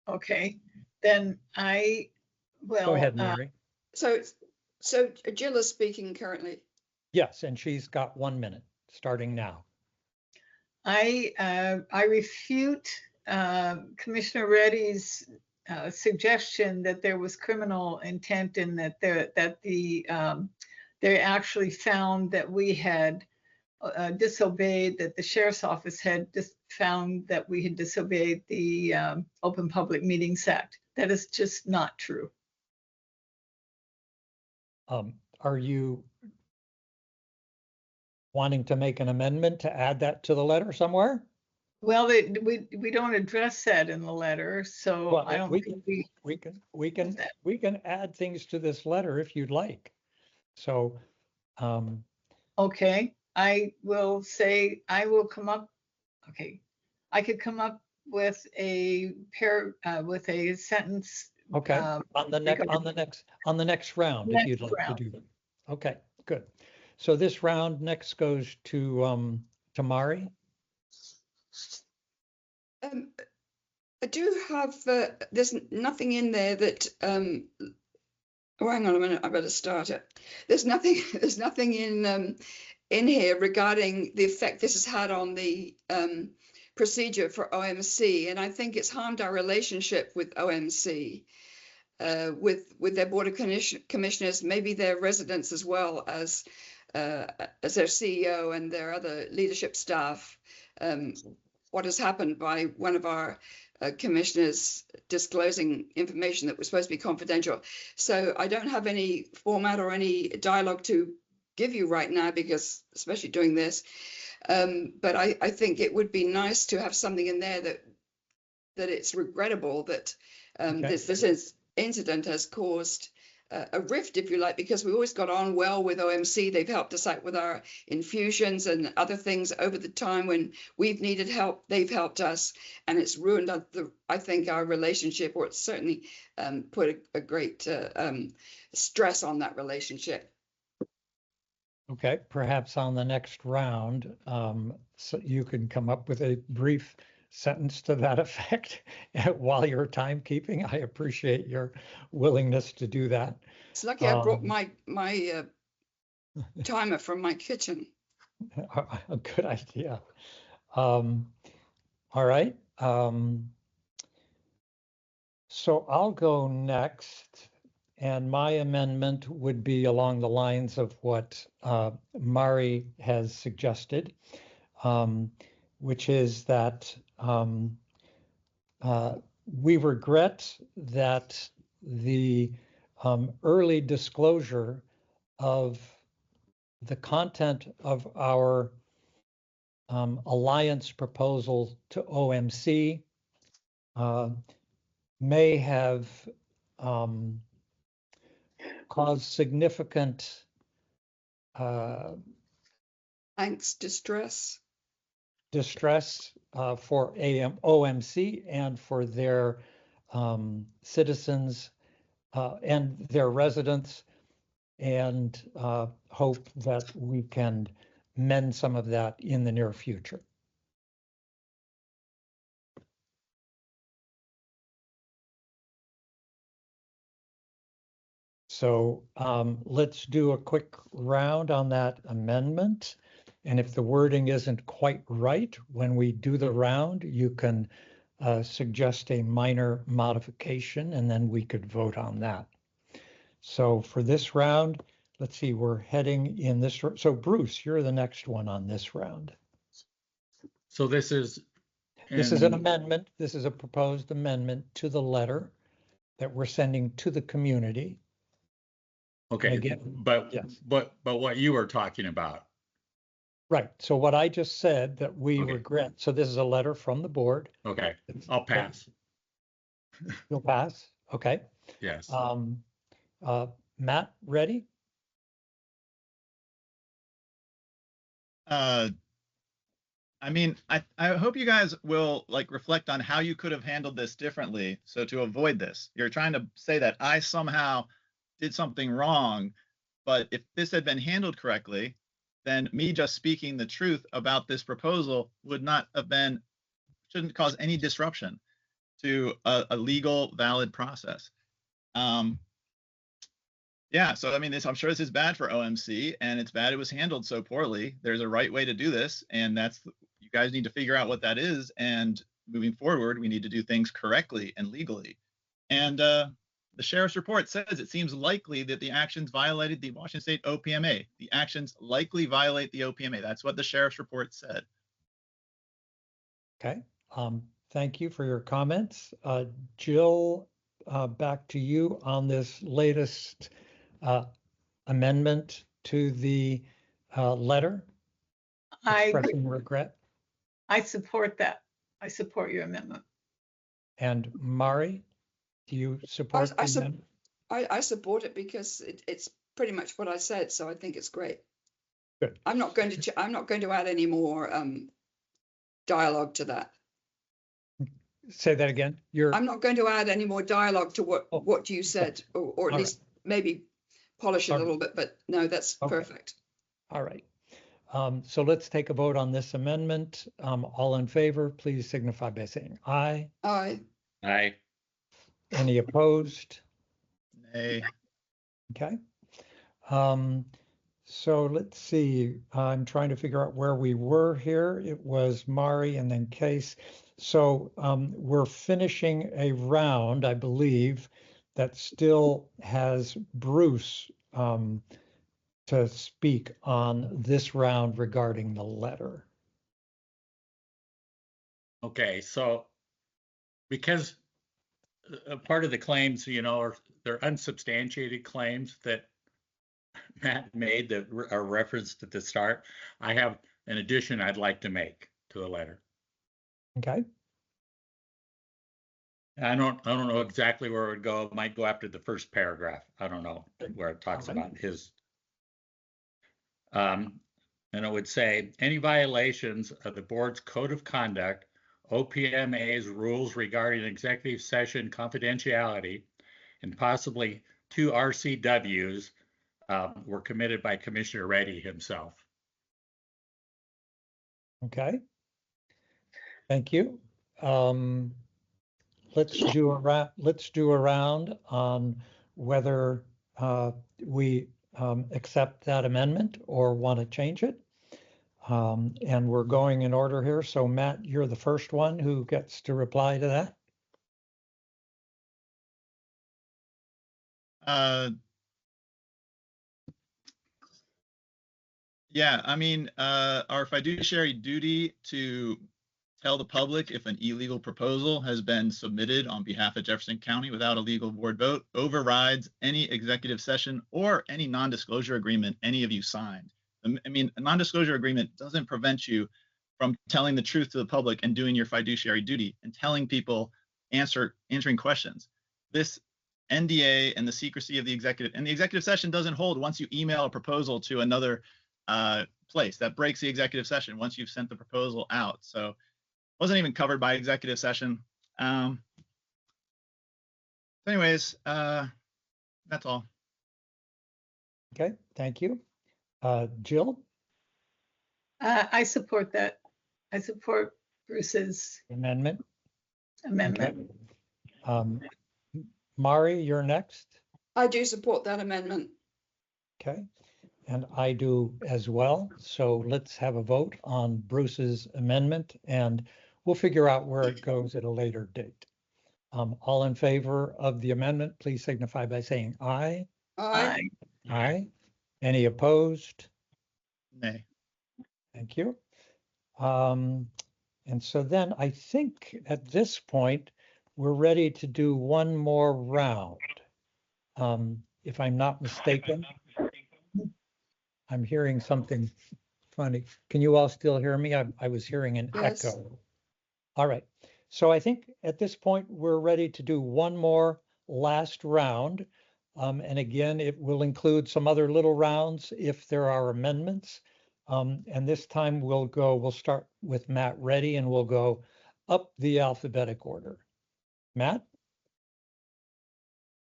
Okay, then Go ahead, Mari. So Jill is speaking currently. Yes, and she's got 1 minute, starting now. I refute Commissioner Reddy's suggestion that there was criminal intent and that they actually found that we had disobeyed, that the sheriff's office had found that we had disobeyed the Open Public Meetings Act. That is just not true. Are you wanting to make an amendment to add that to the letter somewhere? Well, we don't address that in the letter, so Well, I don't think we can add things to this letter if you'd like. So, okay, I will say I will come up. Okay, I could come up with a with a sentence. Okay, on the next round, if Next you'd like to round. do that. Okay, good. So this round next goes to Mari. I do have, there's nothing in there that, oh, hang on a minute, I better start it. There's nothing in here regarding the effect this has had on the procedure for OMC, and I think it's harmed our relationship with OMC, with their board of commissioners, maybe their residents as well as their CEO and their other leadership staff. What has happened by one of our commissioners disclosing information that was supposed to be confidential. So I don't have any format or any dialogue to give you right now, because especially doing this, but I think it would be nice to have something in there that it's regrettable that this incident has caused a rift, if you like, because we always got on well with OMC. They've helped us out with our infusions and other things over the time when we've needed help. They've helped us, and it's ruined I think our relationship, or it's certainly put a great stress on that relationship. Okay, perhaps on the next round, so you can come up with a brief sentence to that effect while you're timekeeping. I appreciate your willingness to do that. It's lucky I brought my timer from my kitchen. A good idea. All right. So I'll go next, and my amendment would be along the lines of what Mari has suggested, which is that we regret that the early disclosure of the content of our alliance proposal to OMC may have caused significant Angst, distress for OMC and for their citizens and their residents, and hope that we can mend some of that in the near future. So let's do a quick round on that amendment. And if the wording isn't quite right, when we do the round, you can suggest a minor modification, and then we could vote on that. So for this round, let's see, we're heading in this. So Bruce, you're the next one on this round. So this is an amendment. This is a proposed amendment to the letter that we're sending to the community. Okay, again, but yes. but what you were talking about. Right. So what I just said that we Okay. regret. So this is a letter from the board. Okay, I'll pass. You'll pass. Okay. Yes. Matt, ready? I mean, I hope you guys will reflect on how you could have handled this differently. So to avoid this, you're trying to say that I somehow did something wrong, but if this had been handled correctly, then me just speaking the truth about this proposal shouldn't cause any disruption to a legal, valid process. Yeah, so I mean, I'm sure this is bad for OMC, and it's bad it was handled so poorly. There's a right way to do this, and you guys need to figure out what that is. And moving forward, we need to do things correctly and legally. And the sheriff's report says it seems likely that the actions violated the Washington State OPMA. The actions likely violate the OPMA. That's what the sheriff's report said. Okay. Thank you for your comments. Jill, back to you on this latest amendment to the letter expressing regret. I support that. I support your amendment. And Mari, do you support the amendment? I support it because it's pretty much what I said, so I think it's great. Good. I'm not going to add any more dialogue to that. Say that again. I'm not going to add any more dialogue to Oh, what you said, or at All least maybe polish it All a right. little bit, but no, that's Okay. perfect. All right. So let's take a vote on this amendment. All in favor, please signify by saying aye. Aye. Aye. Any opposed? Nay. Okay. So let's see. I'm trying to figure out where we were here. It was Mari and then Case. So we're finishing a round, I believe, that still has Bruce to speak on this round regarding the letter. Okay, so because a part of the claims, they're unsubstantiated claims that Matt made that are referenced at the start, I have an addition I'd like to make to the letter. Okay. I don't know exactly where it would go. It might go after the first paragraph. I don't know where it talks All right. about his. And it would say any violations of the board's code of conduct, OPMA's rules regarding executive session confidentiality, and possibly 2 RCWs were committed by Commissioner Reddy himself. Okay. Thank you. Let's do a round on whether we accept that amendment or want to change it. And we're going in order here. So Matt, you're the first one who gets to reply to that. Yeah, I mean, our fiduciary duty to tell the public if an illegal proposal has been submitted on behalf of Jefferson County without a legal board vote overrides any executive session or any non-disclosure agreement any of you signed. I mean, a non-disclosure agreement doesn't prevent you from telling the truth to the public and doing your fiduciary duty and telling people, answering questions. This NDA and the secrecy of the executive session doesn't hold once you email a proposal to another place. That breaks the executive session once you've sent the proposal out. So it wasn't even covered by executive session. Anyways, that's all. Okay, thank you. Jill? I support that. I support Bruce's Amendment. amendment. Okay. Mari, you're next. I do support that amendment. Okay, and I do as well. So let's have a vote on Bruce's amendment and we'll figure out where it goes at a later date. All in favor of the amendment, please signify by saying aye. Aye. Aye. Any opposed? Nay. Thank you. And so then I think at this point, we're ready to do one more round. If I'm not mistaken, I'm hearing something funny. Can you all still hear me? I was hearing an Yes. echo. All right. So I think at this point, we're ready to do one more last round. And again, it will include some other little rounds if there are amendments. And this time we'll start with Matt Reddy and we'll go up the alphabetic order. Matt?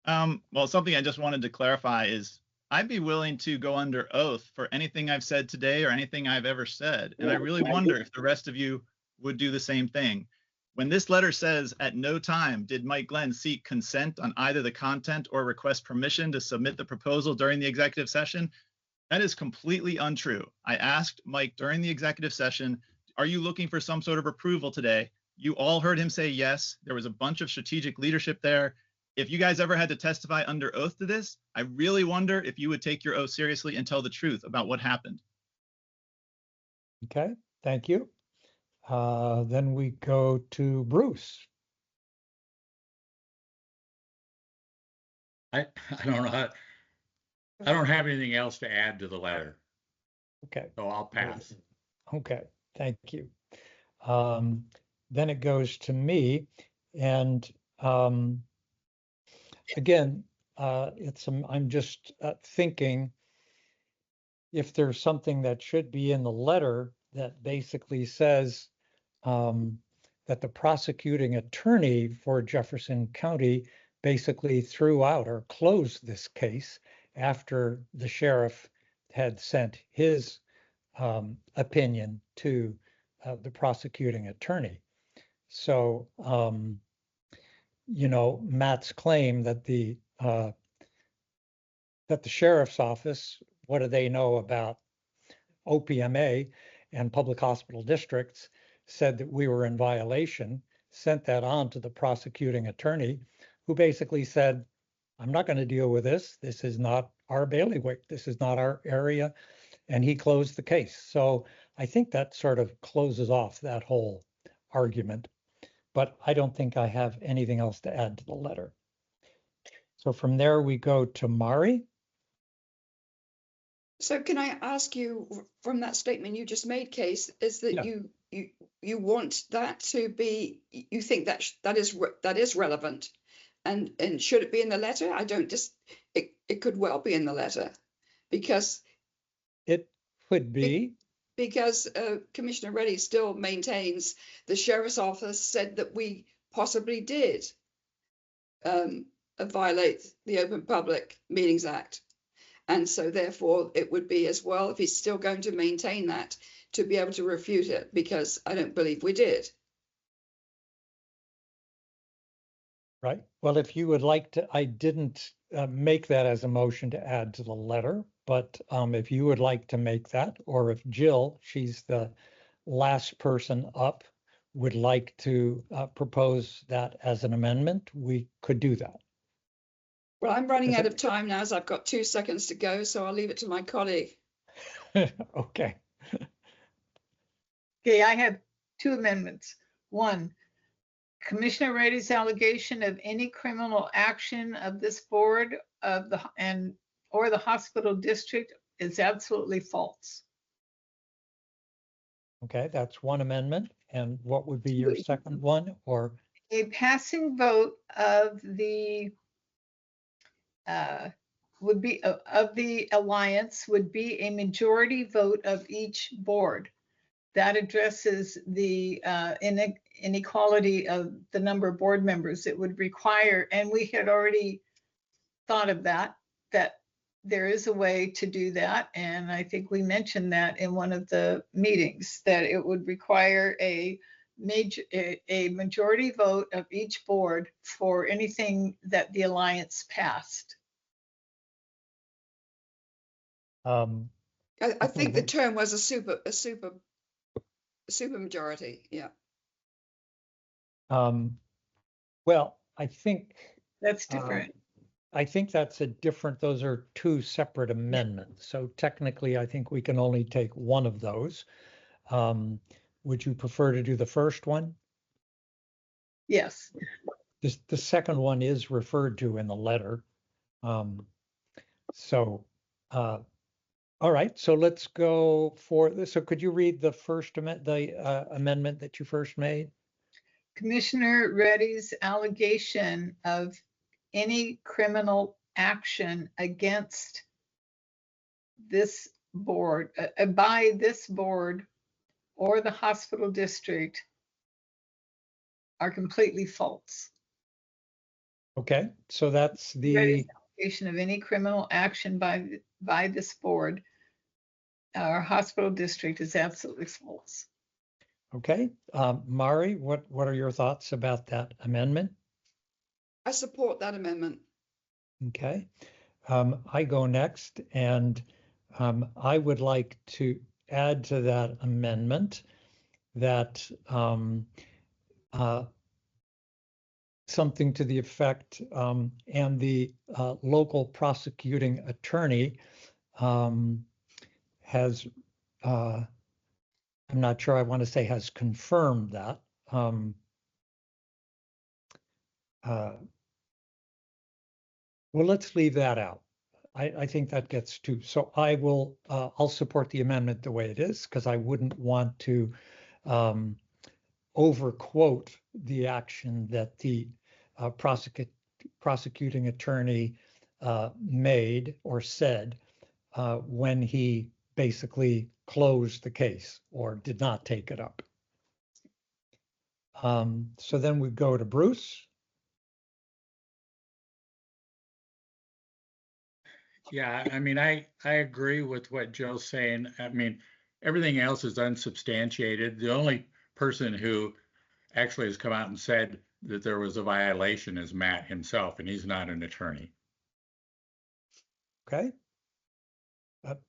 Well, something I just wanted to clarify is I'd be willing to go under oath for anything I've said today or anything I've ever said. And I really wonder if the rest of you would do the same thing. When this letter says at no time did Mike Glenn seek consent on either the content or request permission to submit the proposal during the executive session, that is completely untrue. I asked Mike during the executive session, are you looking for some sort of approval today? You all heard him say yes. There was a bunch of strategic leadership there. If you guys ever had to testify under oath to this, I really wonder if you would take your oath seriously and tell the truth about what happened. Okay, thank you. Then we go to Bruce. I don't know. I don't have anything else to add to the letter, Okay, so I'll pass. okay, thank you. Then it goes to me, and again, I'm just thinking if there's something that should be in the letter that basically says that the prosecuting attorney for Jefferson County basically threw out or closed this case after the sheriff had sent his opinion to the prosecuting attorney. So, you know, Matt's claim that the sheriff's office, what do they know about OPMA and public hospital districts, said that we were in violation, sent that on to the prosecuting attorney, who basically said, I'm not going to deal with this. This is not our bailiwick. This is not our area. And he closed the case. So I think that sort of closes off that whole argument. But I don't think I have anything else to add to the letter. So from there, we go to Mari. So can I ask you, from that statement you just made, Case, is that Yeah. you want that to be, you think that that is relevant, and should it be in the letter? I don't just, it could well be in the letter, because It could be. because Commissioner Reddy still maintains the sheriff's office said that we possibly did violate the Open Public Meetings Act. And so therefore it would be as well, if he's still going to maintain that, to be able to refute it, because I don't believe we did. Right. Well, if you would like to, I didn't make that as a motion to add to the letter, but if you would like to make that, or if Jill, she's the last person up, would like to propose that as an amendment, we could do that. Well, I'm running Is out it- of time now, as I've got 2 seconds to go, so I'll leave it to my colleague. Okay. Okay, I have 2 amendments. One, Commissioner Reddy's allegation of any criminal action of this board of or the hospital district is absolutely false. Okay, that's one amendment. And what would be your second one? Or A passing vote of the would be of the alliance would be a majority vote of each board. That addresses the inequality of the number of board members it would require. And we had already thought of that there is a way to do that. And I think we mentioned that in one of the meetings, that it would require a majority vote of each board for anything that the alliance passed. I think the Mhm. term was a super majority. Yeah. Well, I think That's different. I think that's those are 2 separate amendments. So technically, I think we can only take one of those. Would you prefer to do the first one? Yes. The second one is referred to in the letter. All right, so let's go for this. So could you read the first amendment that you first made? Commissioner Reddy's allegation of any criminal action against this board, by this board or the hospital district, are completely false. Okay, so that's the Reddy's allegation of any criminal action by this board or hospital district is absolutely false. okay. Mari, what are your thoughts about that amendment? I support that amendment. Okay, I go next, and I would like to add to that amendment that something to the effect, and the local prosecuting attorney has, I'm not sure I want to say has confirmed that. Well, let's leave that out. I think that gets 2. So I'll support the amendment the way it is, because I wouldn't want to overquote the action that the prosecuting attorney made or said when he basically closed the case or did not take it up. So then we go to Bruce. Yeah, I mean, I agree with what Joe's saying. I mean, everything else is unsubstantiated. The only person who actually has come out and said that there was a violation is Matt himself, and he's not an attorney. Okay.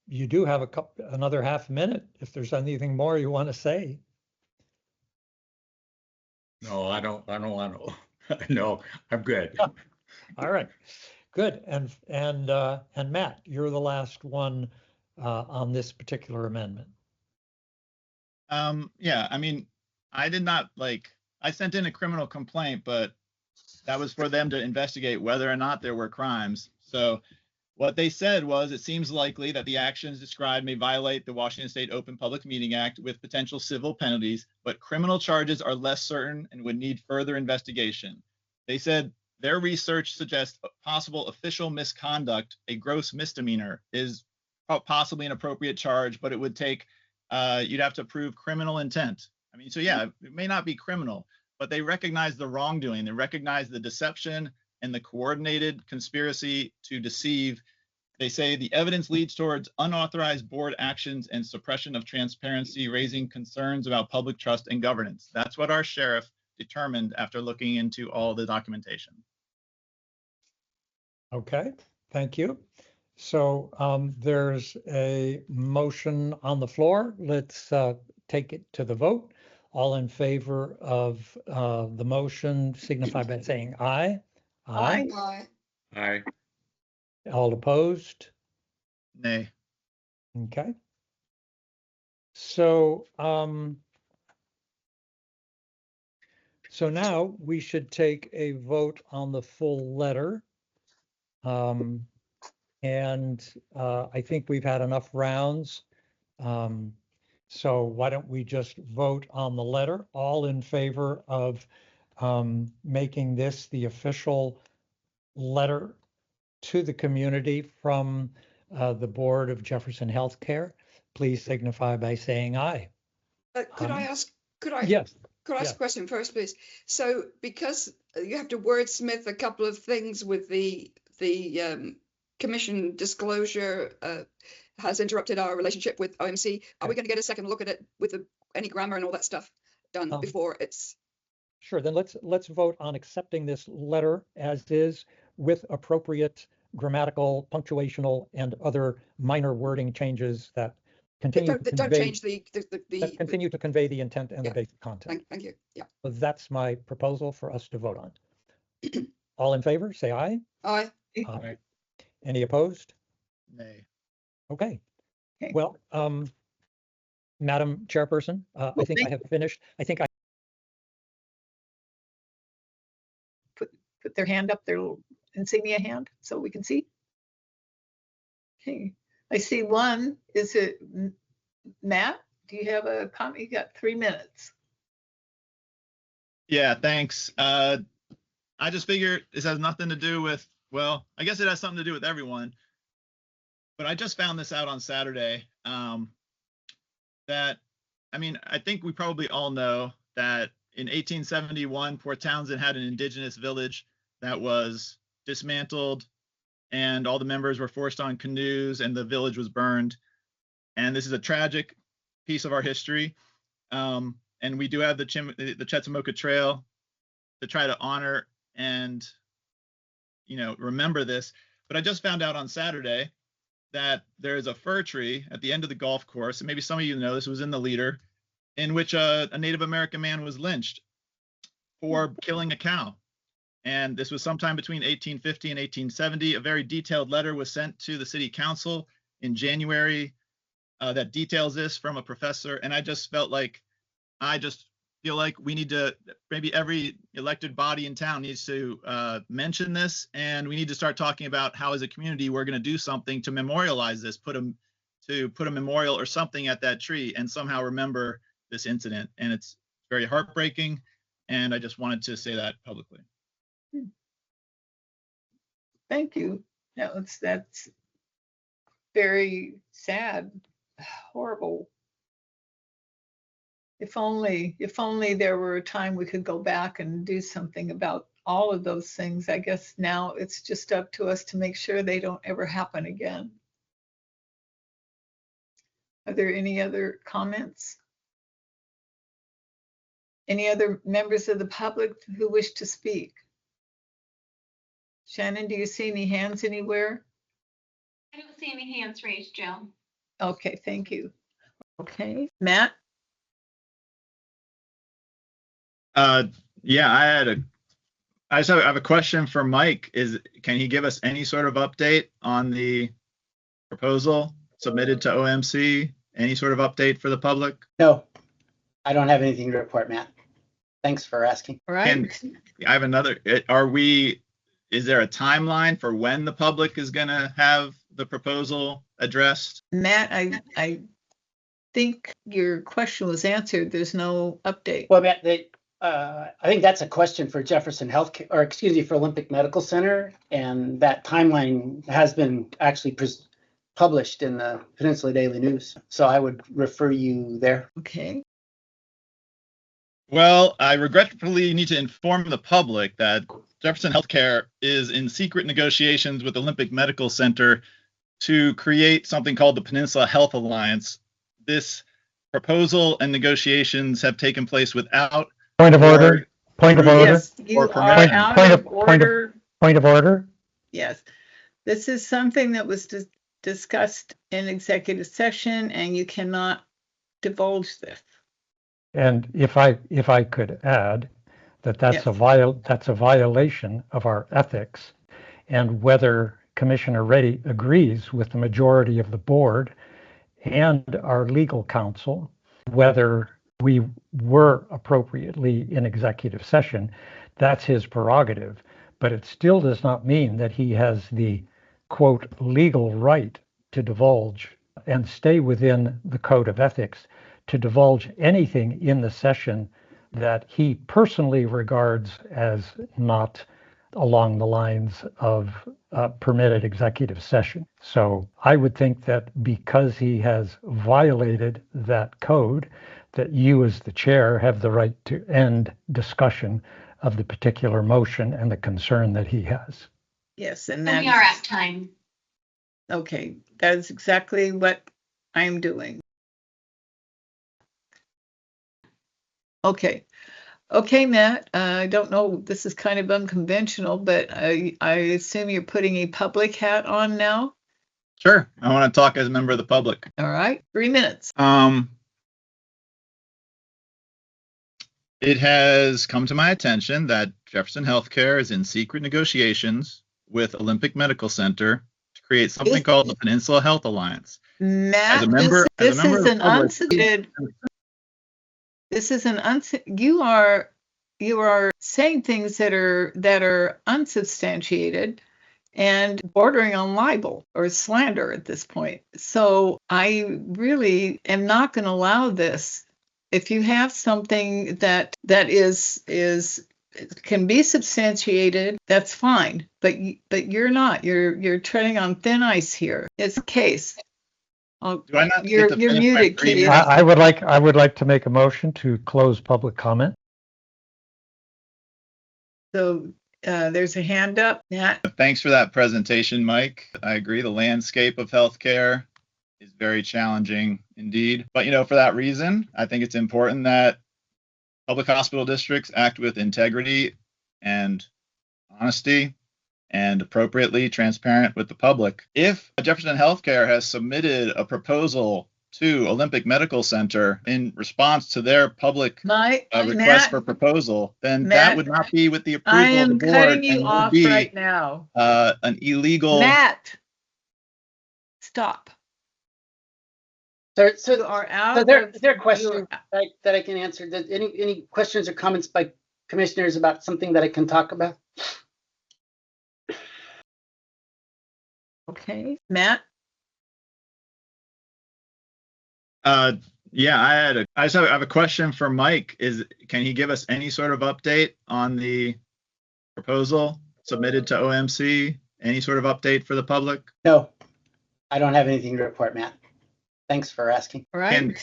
You do have another half minute if there's anything more you want to say. No, I don't want to. No, I'm good. All right, good. And Matt, you're the last one on this particular amendment. Yeah, I mean, I did not I sent in a criminal complaint, but that was for them to investigate whether or not there were crimes. So what they said was, it seems likely that the actions described may violate the Washington State Open Public Meeting Act with potential civil penalties, but criminal charges are less certain and would need further investigation. They said their research suggests possible official misconduct, a gross misdemeanor, is possibly an appropriate charge, but it would take, you'd have to prove criminal intent. I mean, so yeah, it may not be criminal, but they recognize the wrongdoing. They recognize the deception and the coordinated conspiracy to deceive. They say the evidence leads towards unauthorized board actions and suppression of transparency, raising concerns about public trust and governance. That's what our sheriff determined after looking into all the documentation. Okay, thank you. So there's a motion on the floor. Let's take it to the vote. All in favor of the motion signify by saying aye. Aye. Aye. Aye. All opposed? Nay. Okay. So so now we should take a vote on the full letter. And I think we've had enough rounds. So why don't we just vote on the letter? All in favor of making this the official letter to the community from the Board of Jefferson Healthcare, please signify by saying aye. Could I ask Yes. Could I ask Yeah. a question first, please? So because you have to wordsmith a couple of things with the commission disclosure has interrupted our relationship with OMC, are we going to get a second look at it with any grammar and all that stuff done before it's? Sure, then let's vote on accepting this letter as is with appropriate grammatical, punctuational, and other minor wording changes that continue to Don't convey, change that continue to convey the intent and the basic content. Thank you. Yeah. So that's my proposal for us to vote on. All in favor, say aye. Aye. Aye. Any opposed? Nay. Okay. Okay. Well, Madam Chairperson, I think I have finished. I think I Put their hand up, their little insignia hand, so we can see. Okay, I see one. Is it Matt? Do you have a comment? You got 3 minutes. Yeah, thanks. I just figured this has nothing to do with, well, I guess it has something to do with everyone. But I just found this out on Saturday. That, I mean, I think we probably all know that in 1871, Port Townsend had an indigenous village that was dismantled, and all the members were forced on canoes, and the village was burned. And this is a tragic piece of our history. And we do have the Chetumalca Trail to try to honor and, remember this. But I just found out on Saturday that there is a fir tree at the end of the golf course, and maybe some of you know this was in the Leader, in which a Native American man was lynched for killing a cow. And this was sometime between 1850 and 1870. A very detailed letter was sent to the city council in January that details this from a professor. And I just felt like, we need to, maybe every elected body in town needs to mention this, and we need to start talking about how as a community we're going to do something to memorialize this, put a memorial or something at that tree and somehow remember this incident. And it's very heartbreaking, and I just wanted to say that publicly. Thank you. No, that's very sad, horrible If only there were a time we could go back and do something about all of those things. I guess now it's just up to us to make sure they don't ever happen again. Are there any other comments? Any other members of the public who wish to speak? Shannon, do you see any hands anywhere? I don't see any hands raised, Jill. Okay, thank you. Okay, Matt? Yeah, I just have a question for Mike. Can he give us any sort of update on the proposal submitted to OMC? Any sort of update for the public? No, I don't have anything to report, Matt. Thanks for asking. All right. And I have another. Is there a timeline for when the public is going to have the proposal addressed? Matt, I think your question was answered. There's no update. Well, Matt, I think that's a question for Jefferson Healthcare, or excuse me, for Olympic Medical Center, and that timeline has been actually published in the Peninsula Daily News. So I would refer you there. Okay. Well, I regretfully need to inform the public that Jefferson Healthcare is in secret negotiations with Olympic Medical Center to create something called the Peninsula Health Alliance. This proposal and negotiations have taken place without Point of order. Point of order. Yes, you Or are permission. out Point of of- point of- order. Point of order. Yes. This is something that was discussed in executive session, and you cannot divulge this. And if I could add that that's a violation of our ethics, and whether Commissioner Reddy agrees with the majority of the board and our legal counsel, whether we were appropriately in executive session, that's his prerogative. But it still does not mean that he has the, quote, legal right to divulge and stay within the code of ethics to divulge anything in the session that he personally regards as not along the lines of permitted executive session. So I would think that because he has violated that code, that you as the chair have the right to end discussion of the particular motion and the concern that he has. Yes, and And that we are at time. okay. That is exactly what I'm doing. Okay. Okay, Matt, I don't know, this is kind of unconventional, but I assume you're putting a public hat on now? Sure. I want to talk as a member of the public. All right, 3 minutes. It has come to my attention that Jefferson Healthcare is in secret negotiations with Olympic Medical Center to create something called the Peninsula Health Alliance. Matt, As a member this of is the an public- unsolicited. This is you are saying things that are unsubstantiated and bordering on libel or slander at this point. So I really am not going to allow this. If you have something that is can be substantiated, that's fine. But you're not. You're treading on thin ice here. It's a case. Do I not You're get to finish my muted, 3 Keith. minutes? I would like to make a motion to close public comment. So there's a hand up, Nat. Thanks for that presentation, Mike. I agree. The landscape of healthcare is very challenging indeed. But, for that reason, I think it's important that public hospital districts act with integrity and honesty and appropriately transparent with the public. If Jefferson Healthcare has submitted a proposal to Olympic Medical Center in response to their public request Matt, for proposal, then Matt, that would not be with the approval I of the am board cutting you and would off be right now. an illegal. Matt, stop. You So are out. So there, of- is there a question you are- that I can answer? Any questions or comments by commissioners about something that I can talk about? Okay, Matt. Yeah, I have a question for Mike. Can he give us any sort of update on the proposal submitted to OMC? Any sort of update for the public? No, I don't have anything to report, Matt. Thanks for asking. Right?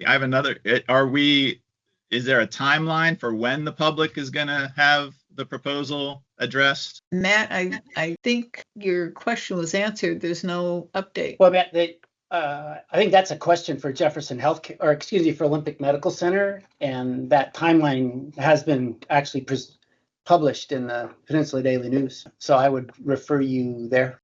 I have another. Is there a timeline for when the public is going to have the proposal addressed? Matt, I think your question was answered. There's no update. Well, Matt, I think that's a question for Jefferson Health, or excuse me, for Olympic Medical Center, and that timeline has been actually published in the Peninsula Daily News. So I would refer you there.